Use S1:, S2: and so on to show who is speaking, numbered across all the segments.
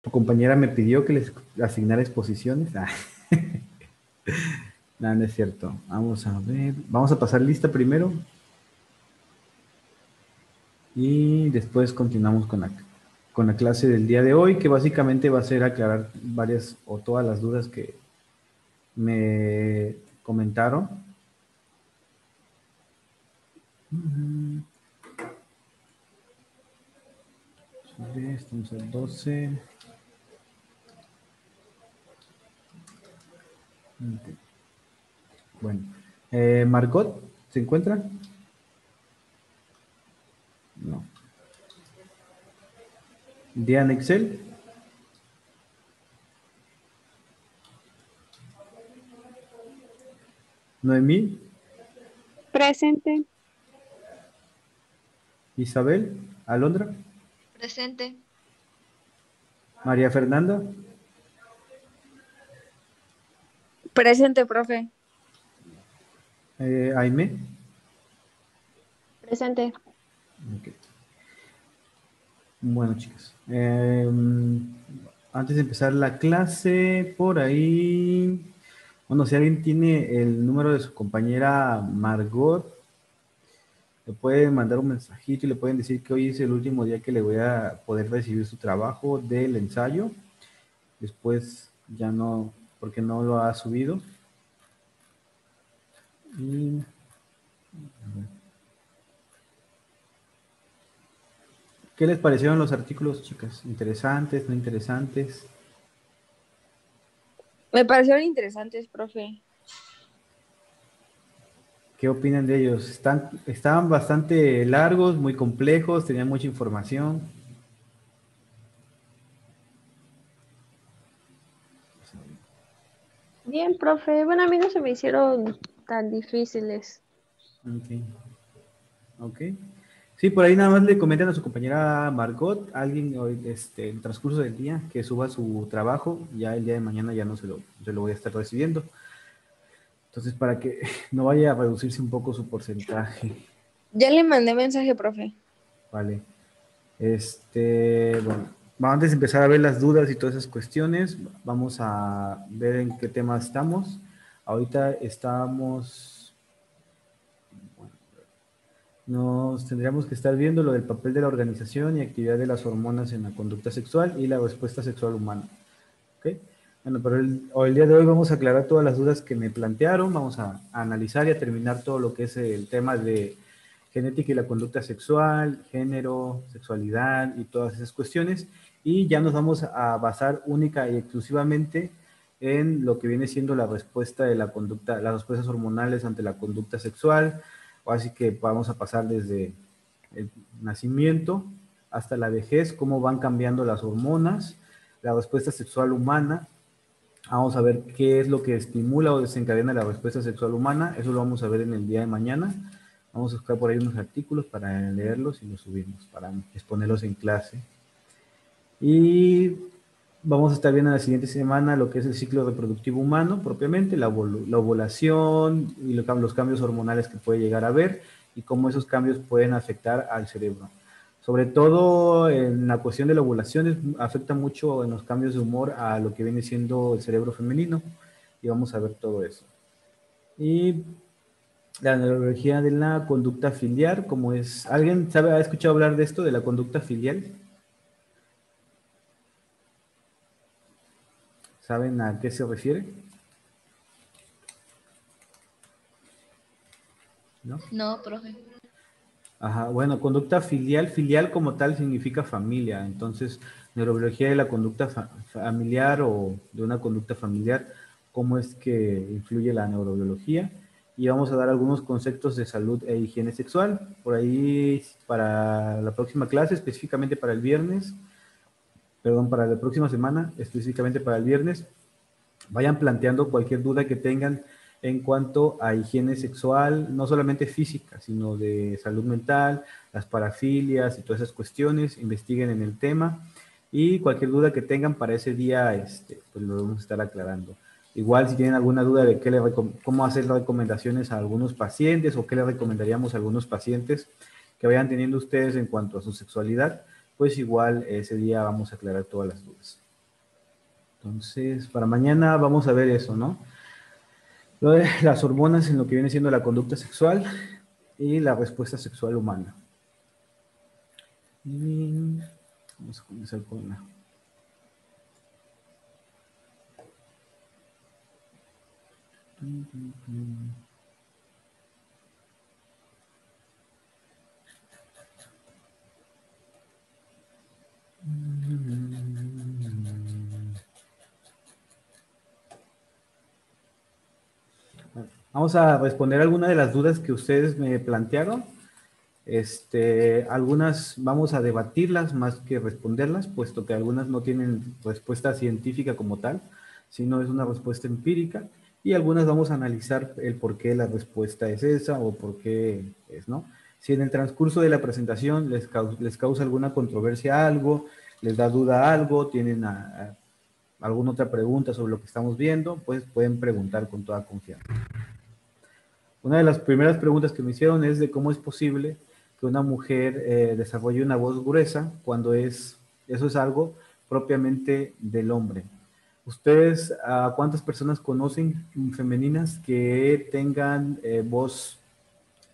S1: Tu compañera me pidió que les asignara exposiciones. Ah, no, no es cierto. Vamos a ver. Vamos a pasar lista primero y después continuamos con la clase del día de hoy, que básicamente va a ser aclarar varias o todas las dudas que me comentaron. Ujú. Estamos al 12. Bueno, Margot, ¿se encuentra? No. Diana Excel, Noemí,
S2: Presente.
S1: Isabel, Alondra,
S3: Presente.
S1: María Fernanda,
S2: Presente, profe.
S1: Aime.
S2: Presente.
S1: Ok. Bueno, chicos, antes de empezar la clase, por ahí, bueno, si alguien tiene el número de su compañera Margot, le pueden mandar un mensajito y le pueden decir que hoy es el último día que le voy a poder recibir su trabajo del ensayo. Después ya no, porque no lo ha subido. Y, ¿qué les parecieron los artículos, chicas? ¿Interesantes, no interesantes?
S2: Me parecieron interesantes, profe.
S1: ¿Qué opinan de ellos? Estaban bastante largos, muy complejos, tenían mucha información.
S2: Bien, profe. Bueno, a mí no se me hicieron tan difíciles.
S1: Ok, ok. Sí, por ahí nada más le comentan a su compañera Margot, alguien hoy, en el transcurso del día, que suba su trabajo, ya el día de mañana ya no se lo voy a estar recibiendo. Entonces, para que no vaya a reducirse un poco su porcentaje,
S2: Ya le mandé mensaje, profe.
S1: ¿vale? Bueno, antes de empezar a ver las dudas y todas esas cuestiones, vamos a ver en qué tema estamos. Ahorita estamos, nos tendríamos que estar viendo lo del papel de la organización y actividad de las hormonas en la conducta sexual y la respuesta sexual humana. ¿Ok? Bueno, pero el día de hoy vamos a aclarar todas las dudas que me plantearon, vamos a analizar y a terminar todo lo que es el tema de genética y la conducta sexual, género, sexualidad y todas esas cuestiones. Y ya nos vamos a basar única y exclusivamente en lo que viene siendo la respuesta de la conducta, las respuestas hormonales ante la conducta sexual. Así que vamos a pasar desde el nacimiento hasta la vejez, cómo van cambiando las hormonas, la respuesta sexual humana. Vamos a ver qué es lo que estimula o desencadena la respuesta sexual humana. Eso lo vamos a ver en el día de mañana. Vamos a buscar por ahí unos artículos para leerlos y los subimos, para exponerlos en clase. Y vamos a estar viendo la siguiente semana lo que es el ciclo reproductivo humano propiamente, la ovulación y los cambios hormonales que puede llegar a haber y cómo esos cambios pueden afectar al cerebro. Sobre todo en la cuestión de la ovulación afecta mucho en los cambios de humor a lo que viene siendo el cerebro femenino y vamos a ver todo eso. Y la neurología de la conducta filial, como es, ¿alguien sabe, ha escuchado hablar de esto, de la conducta filial? ¿Saben a qué se refiere? ¿No?
S3: No, profe.
S1: Ajá, bueno, conducta filial, filial como tal significa familia, entonces neurobiología de la conducta familiar o de una conducta familiar, cómo es que influye la neurobiología y vamos a dar algunos conceptos de salud e higiene sexual, por ahí para la próxima clase, específicamente para el viernes, perdón, para la próxima semana, específicamente para el viernes, vayan planteando cualquier duda que tengan en cuanto a higiene sexual, no solamente física, sino de salud mental, las parafilias y todas esas cuestiones, investiguen en el tema y cualquier duda que tengan para ese día, pues lo vamos a estar aclarando. Igual si tienen alguna duda de cómo hacer las recomendaciones a algunos pacientes o qué le recomendaríamos a algunos pacientes que vayan teniendo ustedes en cuanto a su sexualidad, pues igual ese día vamos a aclarar todas las dudas. Entonces, para mañana vamos a ver eso, ¿no? Lo de las hormonas en lo que viene siendo la conducta sexual y la respuesta sexual humana. Y vamos a comenzar con una. Vamos a responder algunas de las dudas que ustedes me plantearon. Algunas vamos a debatirlas más que responderlas, puesto que algunas no tienen respuesta científica como tal, sino es una respuesta empírica, y algunas vamos a analizar el por qué la respuesta es esa o por qué es, ¿no? Si en el transcurso de la presentación les causa alguna controversia algo, les da duda algo, tienen alguna otra pregunta sobre lo que estamos viendo, pues pueden preguntar con toda confianza. Una de las primeras preguntas que me hicieron es de cómo es posible que una mujer desarrolle una voz gruesa cuando eso es algo propiamente del hombre. ¿Ustedes cuántas personas conocen femeninas que tengan voz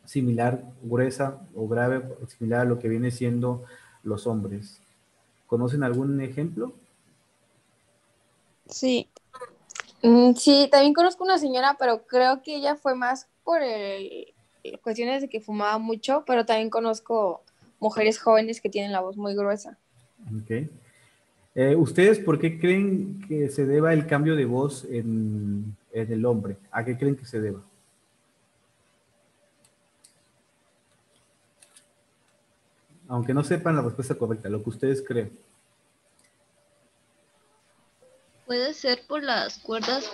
S1: similar, gruesa o grave, similar a lo que viene siendo los hombres? ¿Conocen algún ejemplo?
S3: Sí. Sí, también conozco una señora, pero creo que ella fue más por cuestiones de que fumaba mucho, pero también conozco mujeres jóvenes que tienen la voz muy gruesa.
S1: Ok. ¿Ustedes por qué creen que se deba el cambio de voz en el hombre? ¿A qué creen que se deba? Aunque no sepan la respuesta correcta, lo que ustedes creen.
S4: Puede ser por las cuerdas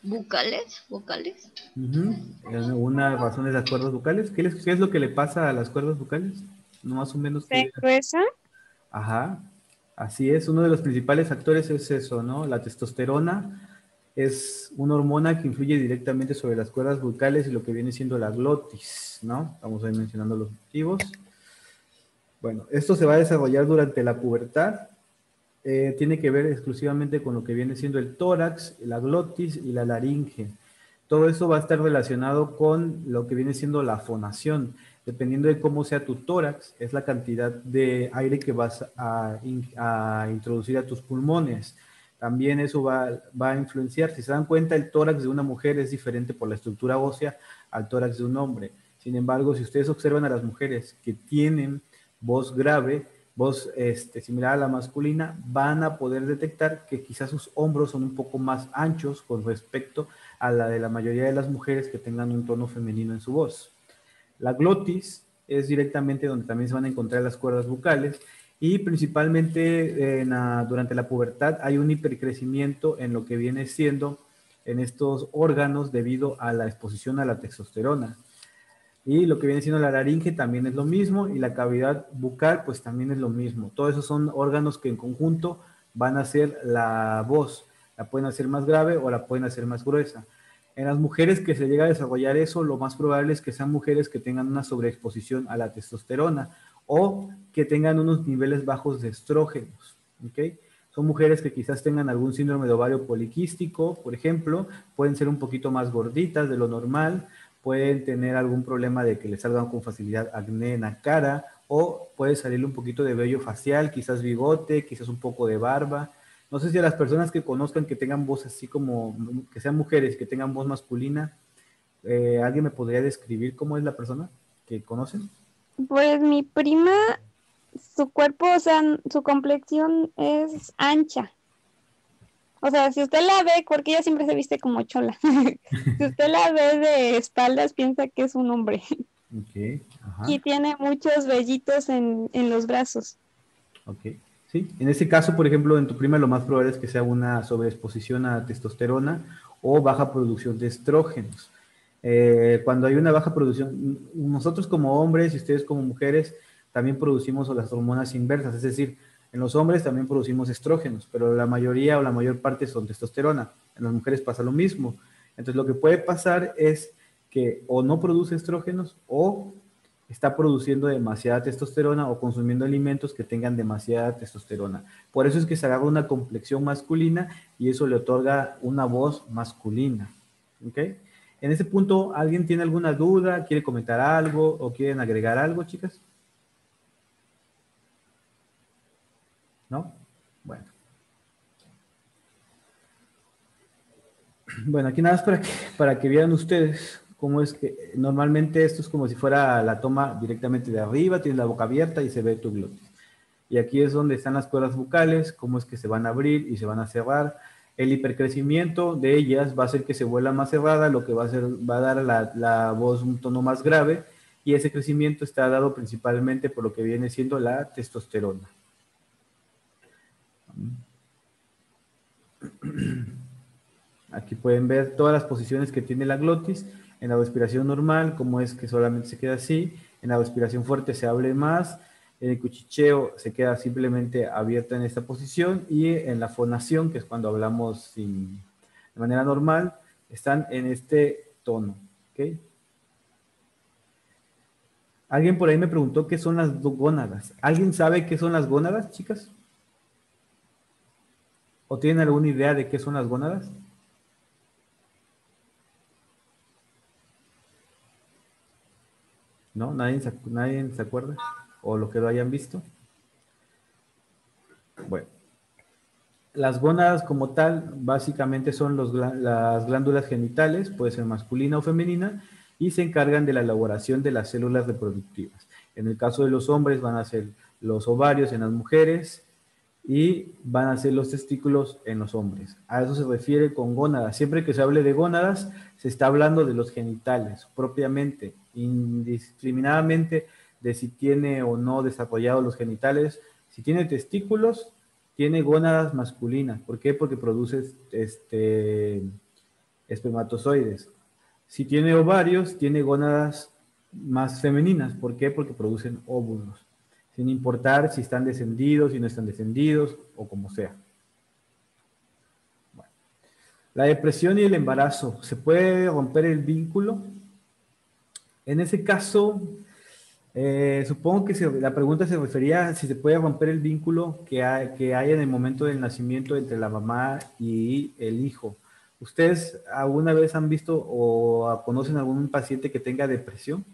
S4: vocales.
S1: Una razón es las cuerdas vocales. ¿Qué es lo que le pasa a las cuerdas vocales? No más o menos qué
S2: ¿Se
S1: idea.
S2: gruesa?
S1: Ajá, así es. Uno de los principales factores es eso, ¿no? La testosterona es una hormona que influye directamente sobre las cuerdas vocales y lo que viene siendo la glotis, ¿no? Vamos a ir mencionando los motivos. Bueno, esto se va a desarrollar durante la pubertad. Tiene que ver exclusivamente con lo que viene siendo el tórax, la glotis y la laringe. Todo eso va a estar relacionado con lo que viene siendo la fonación. Dependiendo de cómo sea tu tórax, es la cantidad de aire que vas a introducir a tus pulmones. También eso va a influenciar. Si se dan cuenta, el tórax de una mujer es diferente por la estructura ósea al tórax de un hombre. Sin embargo, si ustedes observan a las mujeres que tienen voz grave, voz similar a la masculina, van a poder detectar que quizás sus hombros son un poco más anchos con respecto a la de la mayoría de las mujeres que tengan un tono femenino en su voz. La glotis es directamente donde también se van a encontrar las cuerdas vocales y principalmente durante la pubertad hay un hipercrecimiento en lo que viene siendo en estos órganos debido a la exposición a la testosterona. Y lo que viene siendo la laringe también es lo mismo y la cavidad bucal pues también es lo mismo. Todos esos son órganos que en conjunto van a hacer la voz. La pueden hacer más grave o la pueden hacer más gruesa. En las mujeres que se llega a desarrollar eso, lo más probable es que sean mujeres que tengan una sobreexposición a la testosterona o que tengan unos niveles bajos de estrógenos. ¿Okay? Son mujeres que quizás tengan algún síndrome de ovario poliquístico, por ejemplo, pueden ser un poquito más gorditas de lo normal, pueden tener algún problema de que les salgan con facilidad acné en la cara o puede salirle un poquito de vello facial, quizás bigote, quizás un poco de barba. No sé si a las personas que conozcan que tengan voz así como, que sean mujeres, que tengan voz masculina, ¿alguien me podría describir cómo es la persona que conocen?
S2: Pues mi prima, su cuerpo, o sea, su complexión es ancha. O sea, si usted la ve, porque ella siempre se viste como chola. Si usted la ve de espaldas, piensa que es un hombre.
S1: Ok, ajá.
S2: Y tiene muchos vellitos en los brazos.
S1: Ok, sí. En ese caso, por ejemplo, en tu prima lo más probable es que sea una sobreexposición a testosterona o baja producción de estrógenos. Cuando hay una baja producción, nosotros como hombres y ustedes como mujeres también producimos las hormonas inversas, es decir, en los hombres también producimos estrógenos, pero la mayoría o la mayor parte son testosterona. En las mujeres pasa lo mismo. Entonces lo que puede pasar es que o no produce estrógenos o está produciendo demasiada testosterona o consumiendo alimentos que tengan demasiada testosterona. Por eso es que se agarra una complexión masculina y eso le otorga una voz masculina. ¿Ok? En ese punto, ¿alguien tiene alguna duda? ¿Quiere comentar algo o quieren agregar algo, chicas? ¿No? Bueno. Bueno, aquí nada más para que vean ustedes cómo es que normalmente esto es como si fuera la toma directamente de arriba, tienes la boca abierta y se ve tu glotis. Y aquí es donde están las cuerdas bucales, cómo es que se van a abrir y se van a cerrar. El hipercrecimiento de ellas va a hacer que se vuelva más cerrada, lo que va a dar a la voz un tono más grave, y ese crecimiento está dado principalmente por lo que viene siendo la testosterona. Aquí pueden ver todas las posiciones que tiene la glotis. En la respiración normal, como es que solamente se queda así. En la respiración fuerte se abre más. En el cuchicheo se queda simplemente abierta en esta posición. Y en la fonación, que es cuando hablamos de manera normal, están en este tono. ¿Okay? Alguien por ahí me preguntó qué son las gónadas. ¿Alguien sabe qué son las gónadas, chicas? ¿O tienen alguna idea de qué son las gónadas? ¿No? ¿Nadie se acuerda? ¿O lo que lo hayan visto? Bueno, las gónadas como tal básicamente son las glándulas genitales, puede ser masculina o femenina, y se encargan de la elaboración de las células reproductivas. En el caso de los hombres van a ser los ovarios en las mujeres y van a ser los testículos en los hombres. A eso se refiere con gónadas. Siempre que se hable de gónadas, se está hablando de los genitales propiamente, indiscriminadamente de si tiene o no desarrollado los genitales. Si tiene testículos, tiene gónadas masculinas. ¿Por qué? Porque produce espermatozoides. Si tiene ovarios, tiene gónadas más femeninas. ¿Por qué? Porque producen óvulos. Sin importar si están descendidos, si no están descendidos, o como sea. Bueno. La depresión y el embarazo. ¿Se puede romper el vínculo? En ese caso, supongo que la pregunta se refería a si se puede romper el vínculo que hay en el momento del nacimiento entre la mamá y el hijo. ¿Ustedes alguna vez han visto o conocen algún paciente que tenga depresión?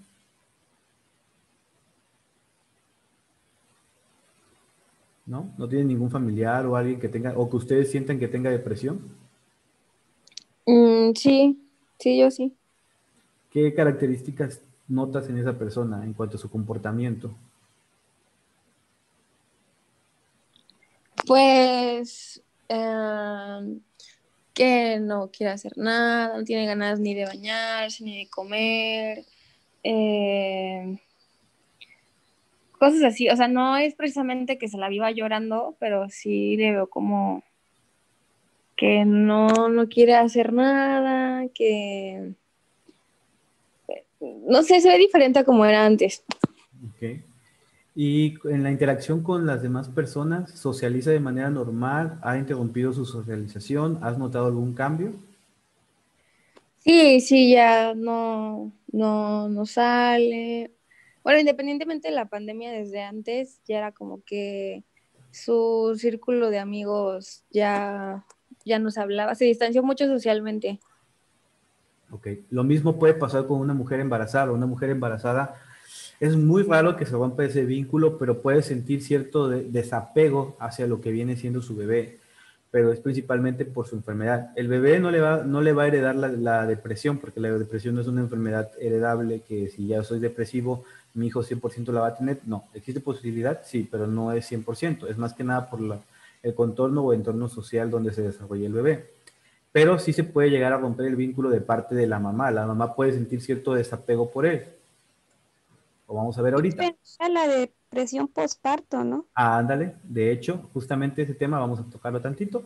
S1: ¿No? ¿No tienen ningún familiar o alguien que tenga, o que ustedes sientan que tenga depresión?
S3: Sí, sí, yo sí.
S1: ¿Qué características notas en esa persona en cuanto a su comportamiento?
S3: Pues que no quiere hacer nada, no tiene ganas ni de bañarse, ni de comer, cosas así. O sea, no es precisamente que se la viva llorando, pero sí le veo como que no quiere hacer nada, que no sé, se ve diferente a como era antes.
S1: Okay. ¿Y en la interacción con las demás personas, socializa de manera normal? ¿Ha interrumpido su socialización? ¿Has notado algún cambio?
S3: Sí, sí, ya no sale. Bueno, independientemente de la pandemia, desde antes ya era como que su círculo de amigos ya no se hablaba, se distanció mucho socialmente.
S1: Ok. Lo mismo puede pasar con una mujer embarazada. Una mujer embarazada es muy raro que se rompa ese vínculo, pero puede sentir cierto desapego hacia lo que viene siendo su bebé, pero es principalmente por su enfermedad. El bebé no le va a heredar la depresión, porque la depresión no es una enfermedad heredable que si ya soy depresivo, mi hijo 100% la va a tener. No, existe posibilidad, sí, pero no es 100%. Es más que nada por el contorno o entorno social donde se desarrolla el bebé. Pero sí se puede llegar a romper el vínculo de parte de la mamá. La mamá puede sentir cierto desapego por él. Lo vamos a ver ahorita.
S2: La depresión postparto, ¿no?
S1: Ah, ándale, de hecho, justamente ese tema vamos a tocarlo tantito.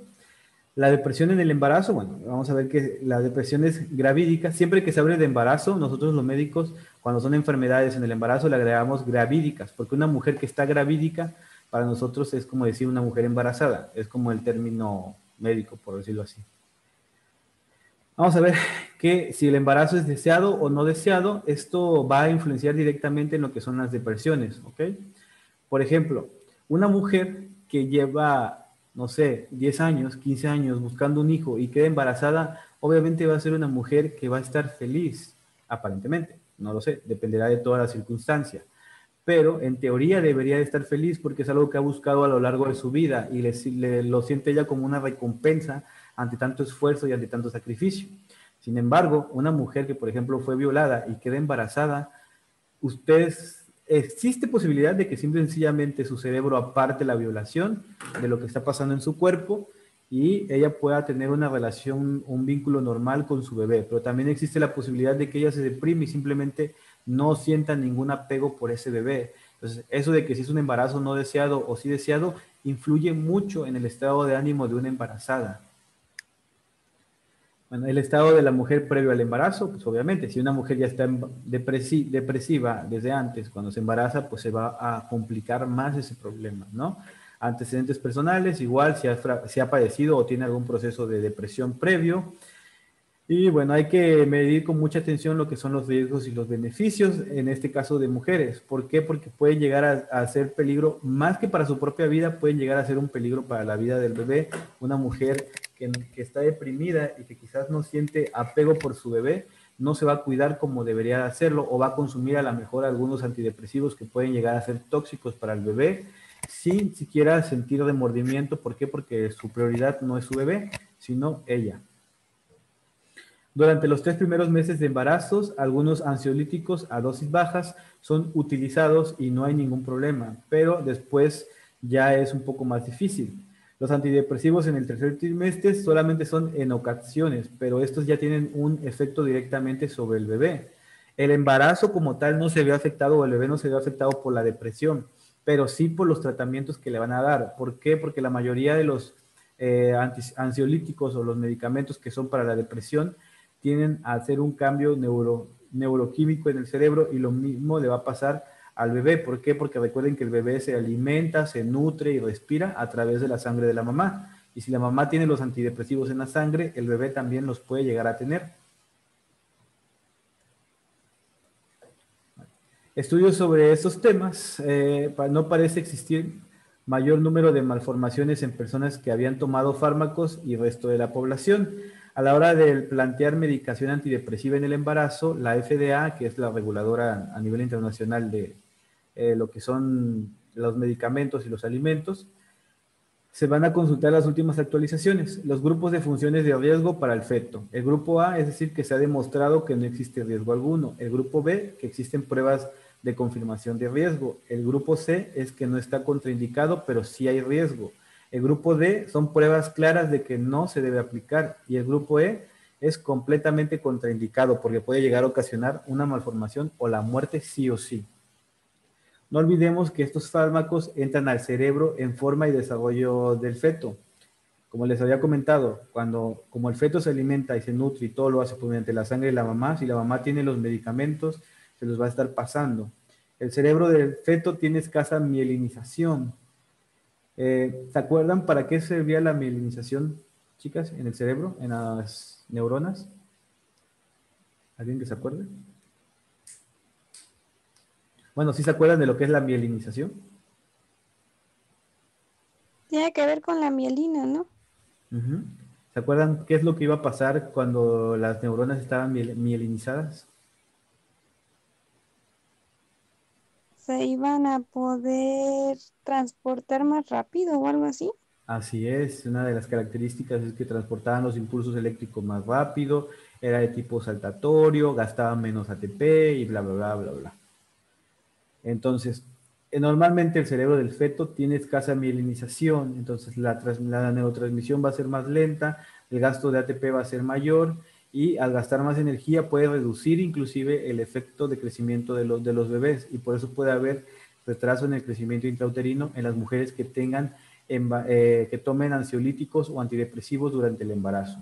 S1: La depresión en el embarazo, bueno, vamos a ver que la depresión es gravídica. Siempre que se habla de embarazo, nosotros los médicos, cuando son enfermedades en el embarazo, le agregamos gravídicas, porque una mujer que está gravídica, para nosotros es como decir una mujer embarazada, es como el término médico, por decirlo así. Vamos a ver que si el embarazo es deseado o no deseado, esto va a influenciar directamente en lo que son las depresiones, ¿ok? Por ejemplo, una mujer que lleva, no sé, 10 años, 15 años buscando un hijo y queda embarazada, obviamente va a ser una mujer que va a estar feliz, aparentemente, no lo sé, dependerá de todas las circunstancias. Pero en teoría debería de estar feliz porque es algo que ha buscado a lo largo de su vida y lo siente ella como una recompensa ante tanto esfuerzo y ante tanto sacrificio. Sin embargo, una mujer que, por ejemplo, fue violada y queda embarazada, existe posibilidad de que simple y sencillamente su cerebro aparte la violación de lo que está pasando en su cuerpo y ella pueda tener una relación, un vínculo normal con su bebé, pero también existe la posibilidad de que ella se deprime y simplemente no sienta ningún apego por ese bebé. Entonces, eso de que si es un embarazo no deseado o sí deseado, influye mucho en el estado de ánimo de una embarazada. Bueno, el estado de la mujer previo al embarazo, pues obviamente, si una mujer ya está depresiva desde antes, cuando se embaraza, pues se va a complicar más ese problema, ¿no? Antecedentes personales, igual si ha padecido o tiene algún proceso de depresión previo, y bueno, hay que medir con mucha atención lo que son los riesgos y los beneficios, en este caso de mujeres. ¿Por qué? Porque pueden llegar a ser peligro, más que para su propia vida, pueden llegar a ser un peligro para la vida del bebé. Una mujer que está deprimida y que quizás no siente apego por su bebé, no se va a cuidar como debería hacerlo o va a consumir a lo mejor algunos antidepresivos que pueden llegar a ser tóxicos para el bebé sin siquiera sentir remordimiento. ¿Por qué? Porque su prioridad no es su bebé, sino ella. Durante los 3 primeros meses de embarazos, algunos ansiolíticos a dosis bajas son utilizados y no hay ningún problema, pero después ya es un poco más difícil. Los antidepresivos en el tercer trimestre solamente son en ocasiones, pero estos ya tienen un efecto directamente sobre el bebé. El embarazo como tal no se ve afectado o el bebé no se ve afectado por la depresión, pero sí por los tratamientos que le van a dar. ¿Por qué? Porque la mayoría de los ansiolíticos o los medicamentos que son para la depresión tienden a hacer un cambio neuroquímico en el cerebro y lo mismo le va a pasar al bebé. ¿Por qué? Porque recuerden que el bebé se alimenta, se nutre y respira a través de la sangre de la mamá. Y si la mamá tiene los antidepresivos en la sangre, el bebé también los puede llegar a tener. Estudios sobre estos temas, no parece existir mayor número de malformaciones en personas que habían tomado fármacos y resto de la población. A la hora de plantear medicación antidepresiva en el embarazo, la FDA, que es la reguladora a nivel internacional de lo que son los medicamentos y los alimentos, se van a consultar las últimas actualizaciones, los grupos de funciones de riesgo para el feto. El grupo A, es decir, que se ha demostrado que no existe riesgo alguno. El grupo B, que existen pruebas de confirmación de riesgo. El grupo C es que no está contraindicado, pero sí hay riesgo. El grupo D son pruebas claras de que no se debe aplicar. Y el grupo E es completamente contraindicado porque puede llegar a ocasionar una malformación o la muerte sí o sí. No olvidemos que estos fármacos entran al cerebro en forma y desarrollo del feto. Como les había comentado, como el feto se alimenta y se nutre y todo lo hace mediante la sangre de la mamá, si la mamá tiene los medicamentos, se los va a estar pasando. El cerebro del feto tiene escasa mielinización. ¿Se acuerdan para qué servía la mielinización, chicas, en el cerebro, en las neuronas? ¿Alguien que se acuerde? Bueno, ¿sí se acuerdan de lo que es la mielinización?
S2: Tiene que ver con la mielina, ¿no?
S1: Uh-huh. ¿Se acuerdan qué es lo que iba a pasar cuando las neuronas estaban mielinizadas?
S2: Se iban a poder transportar más rápido o algo así.
S1: Así es, una de las características es que transportaban los impulsos eléctricos más rápido, era de tipo saltatorio, gastaban menos ATP y bla, bla, bla, bla, bla. Entonces, normalmente el cerebro del feto tiene escasa mielinización, entonces la neurotransmisión va a ser más lenta, el gasto de ATP va a ser mayor y al gastar más energía puede reducir inclusive el efecto de crecimiento de los bebés y por eso puede haber retraso en el crecimiento intrauterino en las mujeres que que tomen ansiolíticos o antidepresivos durante el embarazo.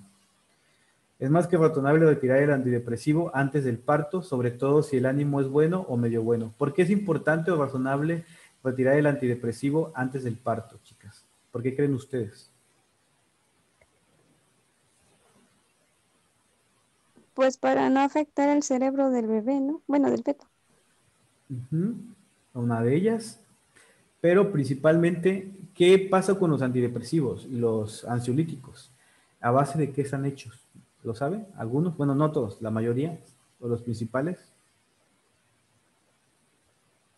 S1: Es más que razonable retirar el antidepresivo antes del parto, sobre todo si el ánimo es bueno o medio bueno. ¿Por qué es importante o razonable retirar el antidepresivo antes del parto, chicas? ¿Por qué creen ustedes?
S2: Pues para no afectar el cerebro del bebé, ¿no? Bueno, del feto.
S1: Ujú, una de ellas. Pero principalmente, ¿qué pasa con los antidepresivos y los ansiolíticos? ¿A base de qué están hechos? ¿Lo saben? ¿Algunos? Bueno, no todos, la mayoría, o los principales.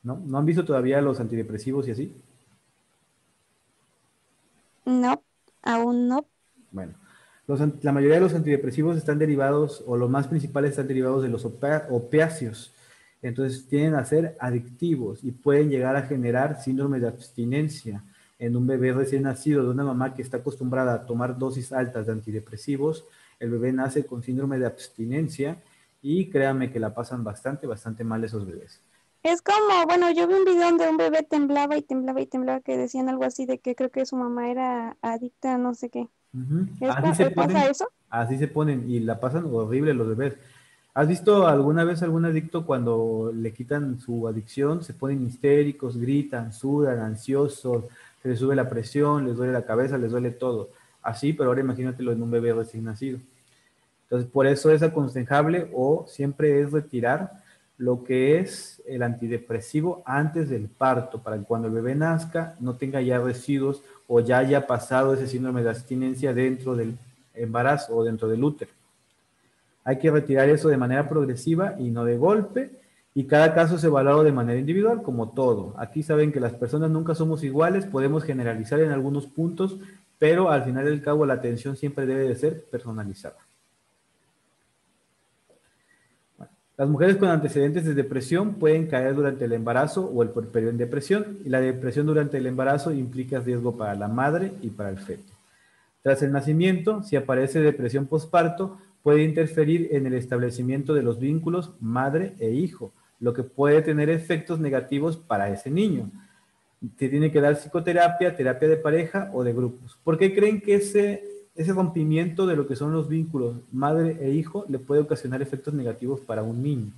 S1: ¿No? ¿No han visto todavía los antidepresivos y así?
S2: No, aún no.
S1: Bueno, la mayoría de los antidepresivos están derivados, o los más principales están derivados de los opiáceos. Entonces tienden a ser adictivos y pueden llegar a generar síndrome de abstinencia en un bebé recién nacido de una mamá que está acostumbrada a tomar dosis altas de antidepresivos. El bebé nace con síndrome de abstinencia y créanme que la pasan bastante, bastante mal esos bebés.
S2: Es como, bueno, yo vi un video donde un bebé temblaba y temblaba y temblaba, que decían algo así de que creo que su mamá era adicta a no sé qué.
S1: Ujú. Así se
S2: ¿Pasa
S1: ponen,
S2: eso?
S1: así se ponen y la pasan horrible los bebés. ¿Has visto alguna vez algún adicto cuando le quitan su adicción? Se ponen histéricos, gritan, sudan, ansiosos, se les sube la presión, les duele la cabeza, les duele todo. Así, pero ahora imagínatelo en un bebé recién nacido. Entonces, por eso es aconsejable o siempre es retirar lo que es el antidepresivo antes del parto, para que cuando el bebé nazca no tenga ya residuos o ya haya pasado ese síndrome de abstinencia dentro del embarazo o dentro del útero. Hay que retirar eso de manera progresiva y no de golpe, y cada caso es evaluado de manera individual, como todo. Aquí saben que las personas nunca somos iguales, podemos generalizar en algunos puntos, pero al final del cabo la atención siempre debe de ser personalizada. Las mujeres con antecedentes de depresión pueden caer durante el embarazo o el puerperio en depresión, y la depresión durante el embarazo implica riesgo para la madre y para el feto. Tras el nacimiento, si aparece depresión postparto, puede interferir en el establecimiento de los vínculos madre e hijo, lo que puede tener efectos negativos para ese niño. Se tiene que dar psicoterapia, terapia de pareja o de grupos. ¿Por qué creen que ese rompimiento de lo que son los vínculos madre e hijo le puede ocasionar efectos negativos para un niño?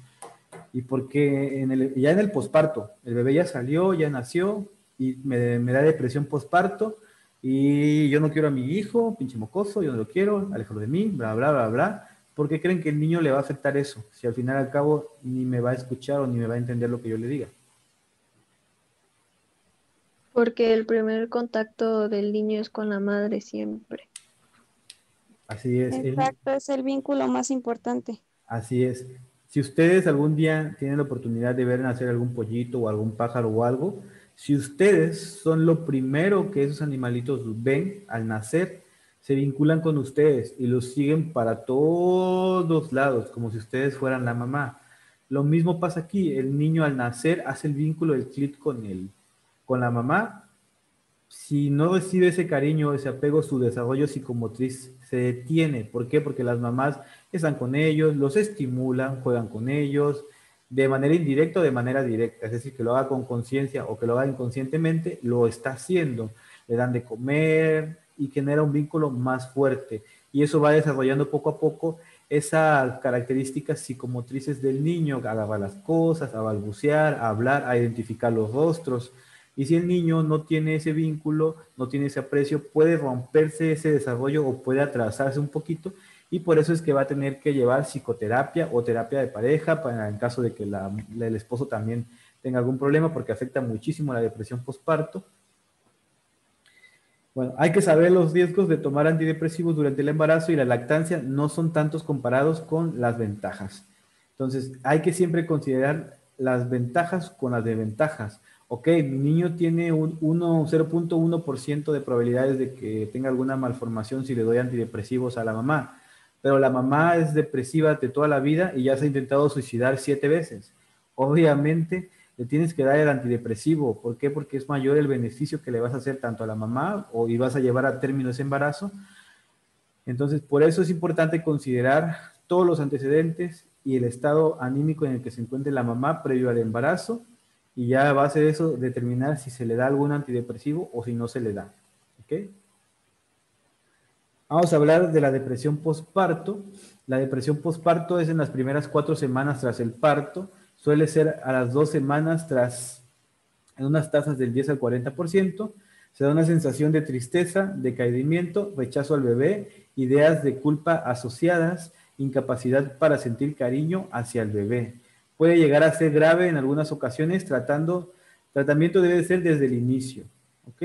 S1: Y porque ya en el posparto, el bebé ya salió, ya nació y me da depresión posparto y yo no quiero a mi hijo, pinche mocoso, yo no lo quiero, aléjalo de mí, bla, bla, bla, bla. ¿Por qué creen que el niño le va a afectar eso? Si al final al cabo ni me va a escuchar o ni me va a entender lo que yo le diga.
S4: Porque el primer contacto del niño es con la madre siempre.
S1: Así es.
S2: Exacto, es el vínculo más importante.
S1: Así es. Si ustedes algún día tienen la oportunidad de ver nacer algún pollito o algún pájaro o algo, si ustedes son lo primero que esos animalitos ven al nacer, se vinculan con ustedes y los siguen para todos lados, como si ustedes fueran la mamá. Lo mismo pasa aquí, el niño al nacer hace el vínculo, el clic con la mamá. Si no recibe ese cariño, ese apego, su desarrollo psicomotriz se detiene. ¿Por qué? Porque las mamás están con ellos, los estimulan, juegan con ellos, de manera indirecta o de manera directa. Es decir, que lo haga con conciencia o que lo haga inconscientemente, lo está haciendo. Le dan de comer y genera un vínculo más fuerte. Y eso va desarrollando poco a poco esas características psicomotrices del niño, a agarrar las cosas, a balbucear, a hablar, a identificar los rostros. Y si el niño no tiene ese vínculo, no tiene ese aprecio, puede romperse ese desarrollo o puede atrasarse un poquito, y por eso es que va a tener que llevar psicoterapia o terapia de pareja para en caso de que el esposo también tenga algún problema, porque afecta muchísimo la depresión postparto. Bueno, hay que saber los riesgos de tomar antidepresivos durante el embarazo y la lactancia no son tantos comparados con las ventajas. Entonces, hay que siempre considerar las ventajas con las desventajas. Ok, mi niño tiene un 0.1% de probabilidades de que tenga alguna malformación si le doy antidepresivos a la mamá, pero la mamá es depresiva de toda la vida y ya se ha intentado suicidar 7 veces. Obviamente, le tienes que dar el antidepresivo. ¿Por qué? Porque es mayor el beneficio que le vas a hacer tanto a la mamá y vas a llevar a término ese embarazo. Entonces, por eso es importante considerar todos los antecedentes y el estado anímico en el que se encuentre la mamá previo al embarazo, y ya a base de eso determinar si se le da algún antidepresivo o si no se le da. ¿Ok? Vamos a hablar de la depresión postparto. La depresión postparto es en las primeras 4 semanas tras el parto. Suele ser a las 2 semanas en unas tasas del 10 al 40%. Se da una sensación de tristeza, decaimiento, rechazo al bebé, ideas de culpa asociadas incapacidad para sentir cariño hacia el bebé. Puede llegar a ser grave en algunas ocasiones, tratamiento debe ser desde el inicio, ¿ok?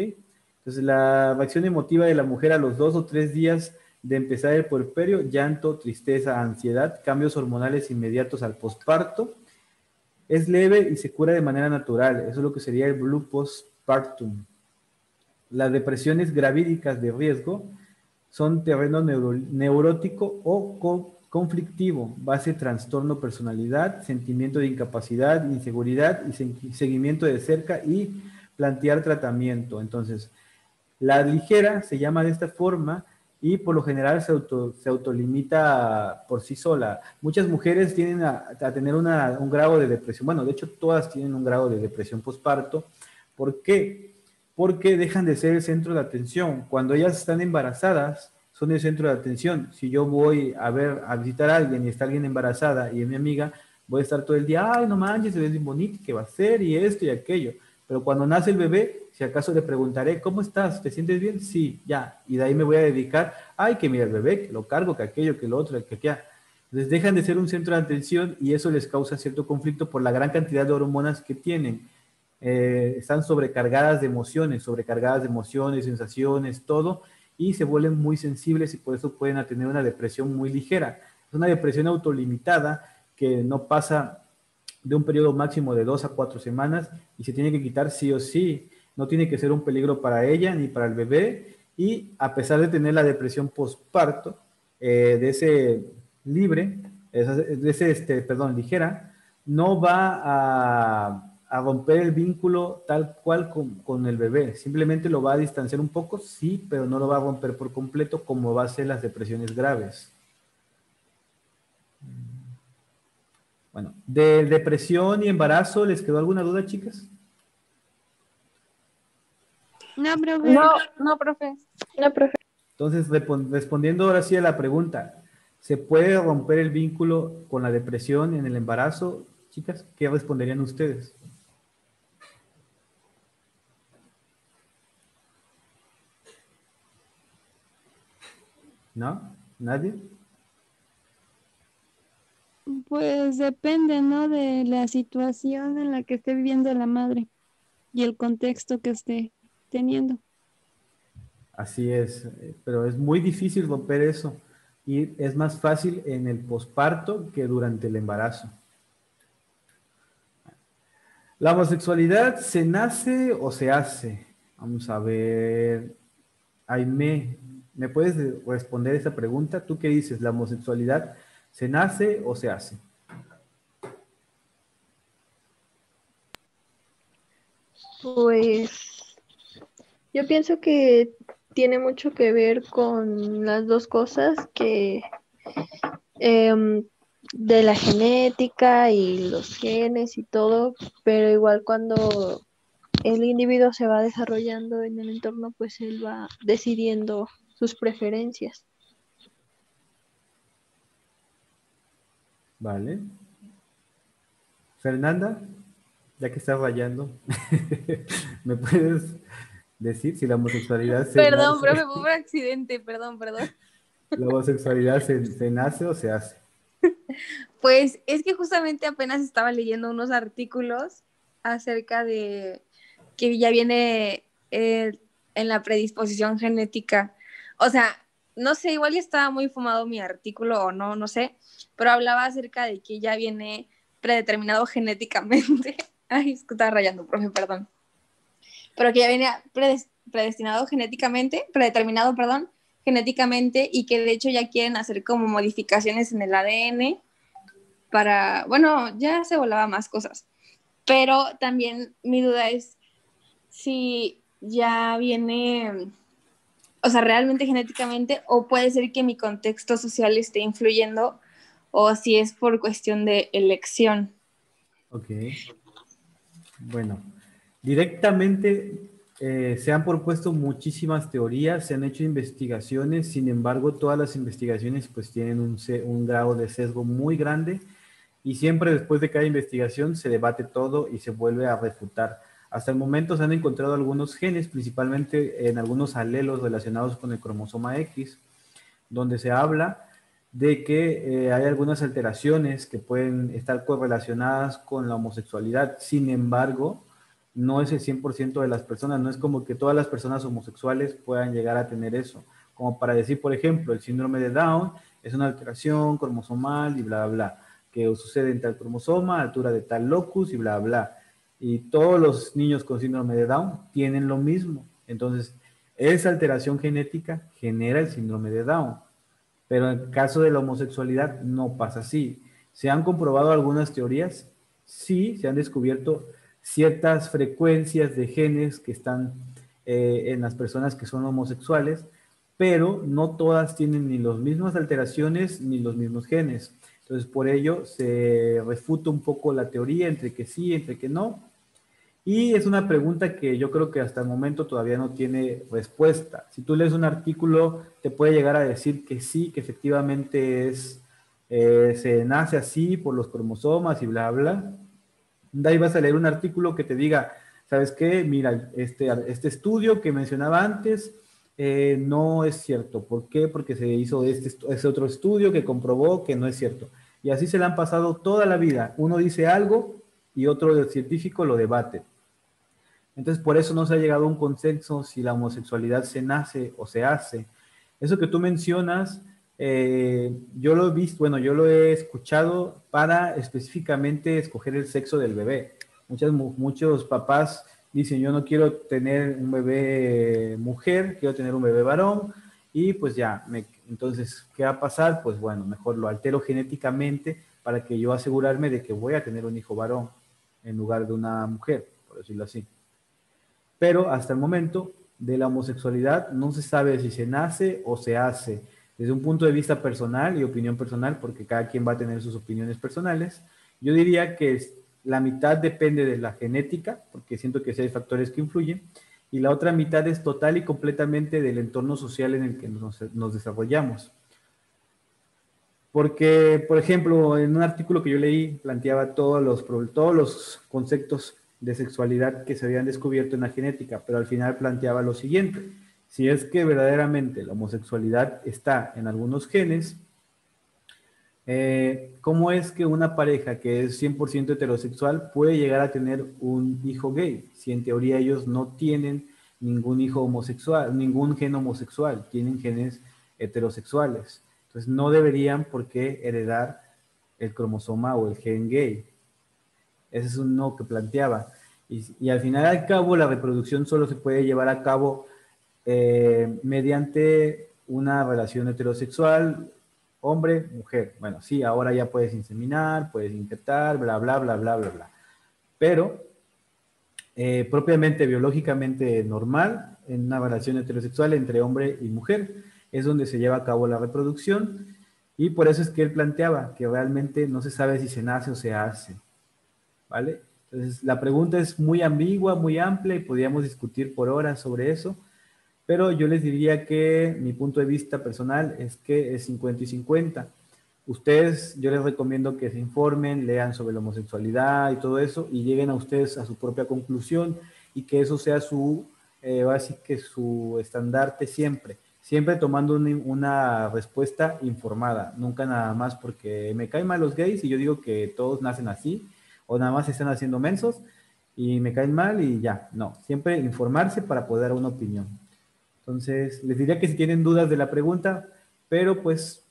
S1: Entonces, la reacción emotiva de la mujer a los 2 o 3 días de empezar el puerperio, llanto, tristeza, ansiedad, cambios hormonales inmediatos al posparto, es leve y se cura de manera natural. Eso es lo que sería el blue postpartum. Las depresiones gravídicas de riesgo son terreno neurótico o conflictivo, base trastorno personalidad, sentimiento de incapacidad, inseguridad y seguimiento de cerca y plantear tratamiento. Entonces, la ligera se llama de esta forma y por lo general se autolimita por sí sola. Muchas mujeres tienden a tener un grado de depresión. Bueno, de hecho, todas tienen un grado de depresión postparto. ¿Por qué? Porque dejan de ser el centro de atención. Cuando ellas están embarazadas, son el centro de atención. Si yo voy a visitar a alguien y está alguien embarazada y es mi amiga, voy a estar todo el día, ay, no manches, se ve bien bonito, ¿qué va a hacer? Y esto y aquello. Pero cuando nace el bebé, si acaso le preguntaré, ¿cómo estás? ¿Te sientes bien? Sí, ya. Y de ahí me voy a dedicar, ay, que mira el bebé, que lo cargo, que aquello, que lo otro, que aquello. Entonces dejan de ser un centro de atención y eso les causa cierto conflicto por la gran cantidad de hormonas que tienen. Están sobrecargadas de emociones, sensaciones, todo, y se vuelven muy sensibles y por eso pueden tener una depresión muy ligera. Es una depresión autolimitada que no pasa de un periodo máximo de 2 a 4 semanas y se tiene que quitar sí o sí. No tiene que ser un peligro para ella ni para el bebé y a pesar de tener la depresión postparto, de ese libre, ligera, no va a romper el vínculo tal cual con el bebé. Simplemente lo va a distanciar un poco, sí, pero no lo va a romper por completo como va a ser las depresiones graves. Bueno, de depresión y embarazo, ¿les quedó alguna duda, chicas?
S2: No, profe.
S3: No, profe.
S4: No, profe.
S1: Entonces, respondiendo ahora sí a la pregunta, ¿se puede romper el vínculo con la depresión en el embarazo? Chicas, ¿qué responderían ustedes? ¿No? ¿Nadie?
S2: Pues depende, ¿no? De la situación en la que esté viviendo la madre y el contexto que esté teniendo.
S1: Así es, pero es muy difícil romper eso y es más fácil en el posparto que durante el embarazo. ¿La homosexualidad se nace o se hace? Vamos a ver. Aime, ¿me puedes responder esa pregunta? ¿Tú qué dices? ¿La homosexualidad se nace o se hace?
S4: Pues yo pienso que tiene mucho que ver con las dos cosas, que de la genética y los genes y todo, pero igual cuando el individuo se va desarrollando en el entorno, pues él va decidiendo sus preferencias.
S1: Vale. Fernanda, ya que estás rayando, ¿me puedes decir si la homosexualidad se
S3: Perdón,
S1: nace,
S3: profe, fue por accidente, perdón.
S1: la homosexualidad se nace o se hace?
S3: Pues es que justamente apenas estaba leyendo unos artículos acerca de que ya viene en la predisposición genética. O sea, no sé, igual ya estaba muy fumado mi artículo o no, no sé, pero hablaba acerca de que ya viene predeterminado genéticamente. Ay, es que estaba rayando, profe, perdón. Pero que ya viene predestinado genéticamente, predeterminado, perdón, genéticamente, y que de hecho ya quieren hacer como modificaciones en el ADN para, bueno, ya se volaba más cosas. Pero también mi duda es si ya viene, o sea, realmente genéticamente, o puede ser que mi contexto social esté influyendo, o si es por cuestión de elección.
S1: Ok. Bueno, directamente se han propuesto muchísimas teorías, se han hecho investigaciones, sin embargo, todas las investigaciones pues tienen un grado de sesgo muy grande y siempre después de cada investigación se debate todo y se vuelve a refutar. Hasta el momento se han encontrado algunos genes, principalmente en algunos alelos relacionados con el cromosoma X, donde se habla de que hay algunas alteraciones que pueden estar correlacionadas con la homosexualidad. Sin embargo, no es el 100% de las personas, no es como que todas las personas homosexuales puedan llegar a tener eso. Como para decir, por ejemplo, el síndrome de Down es una alteración cromosomal y bla, bla, que sucede en tal cromosoma, altura de tal locus y bla, bla. Y todos los niños con síndrome de Down tienen lo mismo. Entonces, esa alteración genética genera el síndrome de Down. Pero en el caso de la homosexualidad no pasa así. ¿Se han comprobado algunas teorías? Sí, se han descubierto ciertas frecuencias de genes que están en las personas que son homosexuales, pero no todas tienen ni las mismas alteraciones ni los mismos genes. Entonces, por ello se refuta un poco la teoría entre que sí, entre que no, y es una pregunta que yo creo que hasta el momento todavía no tiene respuesta. Si tú lees un artículo, te puede llegar a decir que sí, que efectivamente se nace así por los cromosomas y bla, bla. De ahí vas a leer un artículo que te diga, ¿sabes qué? Mira, este estudio que mencionaba antes no es cierto. ¿Por qué? Porque se hizo este otro estudio que comprobó que no es cierto. Y así se le han pasado toda la vida. Uno dice algo y otro científico lo debate. Entonces, por eso no se ha llegado a un consenso si la homosexualidad se nace o se hace. Eso que tú mencionas, yo lo he visto, bueno, yo lo he escuchado para específicamente escoger el sexo del bebé. Muchos papás dicen, yo no quiero tener un bebé mujer, quiero tener un bebé varón, y pues ya, entonces, ¿qué va a pasar? Pues bueno, mejor lo altero genéticamente para que yo asegurarme de que voy a tener un hijo varón en lugar de una mujer, por decirlo así. Pero hasta el momento de la homosexualidad no se sabe si se nace o se hace. Desde un punto de vista personal y opinión personal, porque cada quien va a tener sus opiniones personales, yo diría que la mitad depende de la genética, porque siento que sí hay factores que influyen, y la otra mitad es total y completamente del entorno social en el que nos desarrollamos. Porque, por ejemplo, en un artículo que yo leí, planteaba todos los conceptos de sexualidad que se habían descubierto en la genética, pero al final planteaba lo siguiente: si es que verdaderamente la homosexualidad está en algunos genes, ¿cómo es que una pareja que es 100% heterosexual puede llegar a tener un hijo gay? Si en teoría ellos no tienen ningún hijo homosexual, ningún gen homosexual, tienen genes heterosexuales. Entonces no deberían por qué heredar el cromosoma o el gen gay. Ese es un no que planteaba. Y al final al cabo la reproducción solo se puede llevar a cabo mediante una relación heterosexual, hombre, mujer. Bueno, sí, ahora ya puedes inseminar, puedes inyectar, bla, bla, bla, bla, bla, bla. Pero propiamente biológicamente normal, en una relación heterosexual entre hombre y mujer, es donde se lleva a cabo la reproducción, y por eso es que él planteaba que realmente no se sabe si se nace o se hace, ¿vale? Entonces, la pregunta es muy ambigua, muy amplia, y podríamos discutir por horas sobre eso, pero yo les diría que mi punto de vista personal es que es 50 y 50. Ustedes, yo les recomiendo que se informen, lean sobre la homosexualidad y todo eso, y lleguen a ustedes a su propia conclusión, y que eso sea así que su estandarte siempre, siempre tomando una respuesta informada, nunca nada más porque me caen mal los gays y yo digo que todos nacen así, o nada más se están haciendo mensos y me caen mal y ya, no, siempre informarse para poder dar una opinión. Entonces, les diría que si tienen dudas de la pregunta, pero pues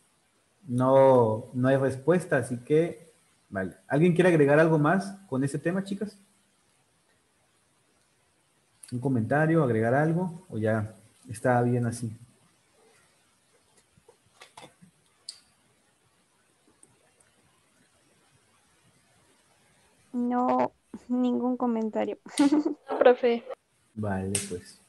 S1: no hay respuesta, así que, vale. ¿Alguien quiere agregar algo más con ese tema, chicas? ¿Un comentario, agregar algo? ¿O ya está bien así?
S2: No, ningún comentario.
S4: No, profe.
S1: Vale, pues.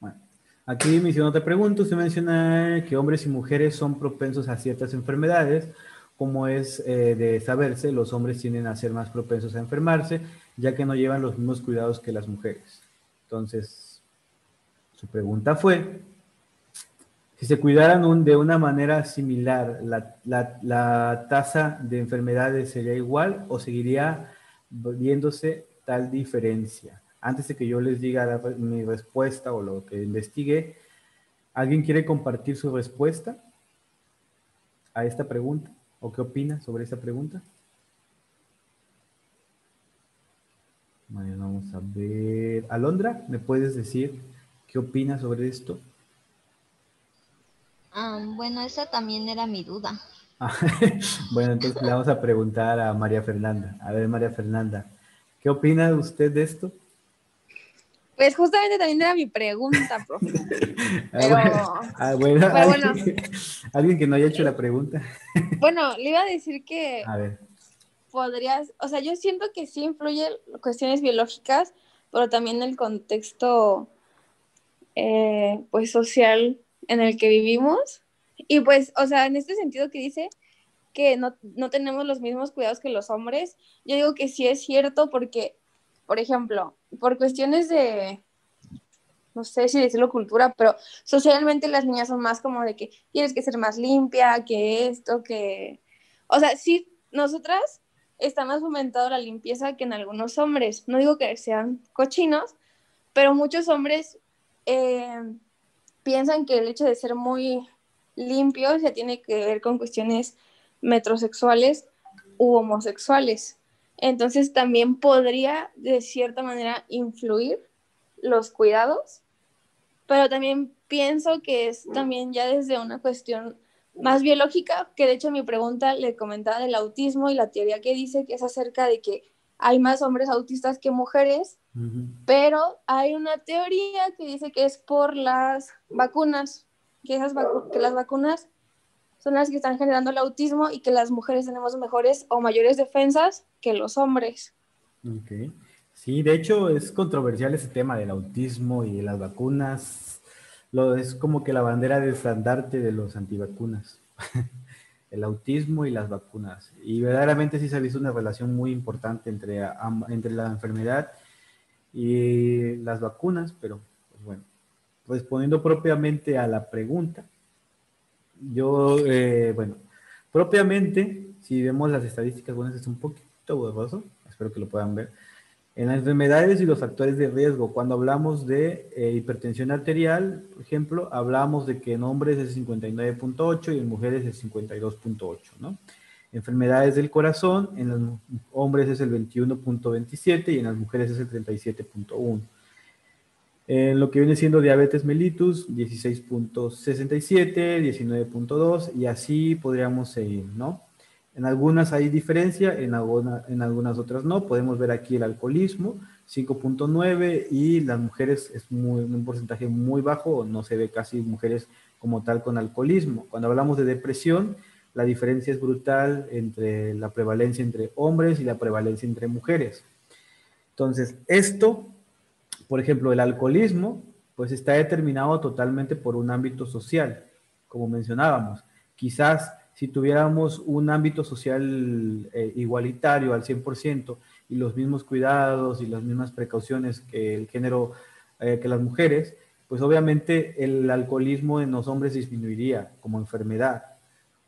S1: Bueno, aquí me hicieron otra pregunta. Usted menciona que hombres y mujeres son propensos a ciertas enfermedades. Como es de saberse, los hombres tienden a ser más propensos a enfermarse, ya que no llevan los mismos cuidados que las mujeres. Entonces, su pregunta fue, si se cuidaran de una manera similar, ¿la tasa de enfermedades sería igual o seguiría viéndose tal diferencia? Antes de que yo les diga mi respuesta o lo que investigué, ¿Alguien quiere compartir su respuesta a esta pregunta? ¿O qué opina sobre esta pregunta? Bueno, vamos a ver. Alondra, ¿me puedes decir qué opinas sobre esto?
S5: Bueno, esa también era mi duda.
S1: Ah, bueno, entonces le vamos a preguntar a María Fernanda. A ver, María Fernanda, ¿qué opina usted de esto?
S3: Pues justamente también era mi pregunta, profe.
S1: Ah, bueno, bueno,
S3: Pero bueno,
S1: alguien que no haya hecho la pregunta.
S3: bueno, le iba a decir que
S1: A ver.
S3: podrías, o sea, yo siento que sí influye cuestiones biológicas, pero también el contexto, pues, social en el que vivimos. Y pues, o sea, en este sentido que dice que no tenemos los mismos cuidados que los hombres, yo digo que sí es cierto porque, por ejemplo, por cuestiones de, no sé si decirlo cultura, pero socialmente las niñas son más como de que tienes que ser más limpia, que esto, que... O sea, sí, nosotras está más fomentado la limpieza que en algunos hombres. No digo que sean cochinos, pero muchos hombres eh, piensan que el hecho de ser muy limpio se tiene que ver con cuestiones metrosexuales u homosexuales. Entonces también podría de cierta manera influir los cuidados, pero también pienso que es también ya desde una cuestión más biológica, que de hecho mi pregunta le comentaba del autismo y la teoría que dice que es acerca de que hay más hombres autistas que mujeres, pero hay una teoría que dice que es por las vacunas, que, que las vacunas son las que están generando el autismo y que las mujeres tenemos mejores o mayores defensas que los hombres.
S1: Ok. Sí, de hecho es controversial ese tema del autismo y de las vacunas. Es como que la bandera de estandarte de los antivacunas. El autismo y las vacunas. Y verdaderamente sí se ha visto una relación muy importante entre la enfermedad y las vacunas, pero pues bueno, respondiendo propiamente a la pregunta, bueno, propiamente, si vemos las estadísticas, bueno, es un poquito borroso, espero que lo puedan ver. En las enfermedades y los factores de riesgo, cuando hablamos de hipertensión arterial, por ejemplo, hablamos de que en hombres es 59.8 y en mujeres es 52.8, ¿no? Enfermedades del corazón, en los hombres es el 21.27 y en las mujeres es el 37.1. En lo que viene siendo diabetes mellitus, 16.67, 19.2 y así podríamos seguir, ¿no? En algunas hay diferencia, en algunas otras no. Podemos ver aquí el alcoholismo, 5.9 y las mujeres es un porcentaje muy bajo, no se ve casi mujeres como tal con alcoholismo. Cuando hablamos de depresión, la diferencia es brutal entre la prevalencia entre hombres y la prevalencia entre mujeres. Entonces, esto, por ejemplo, el alcoholismo, pues está determinado totalmente por un ámbito social, como mencionábamos. Quizás si tuviéramos un ámbito social igualitario al 100% y los mismos cuidados y las mismas precauciones que el género, que las mujeres, pues obviamente el alcoholismo en los hombres disminuiría como enfermedad.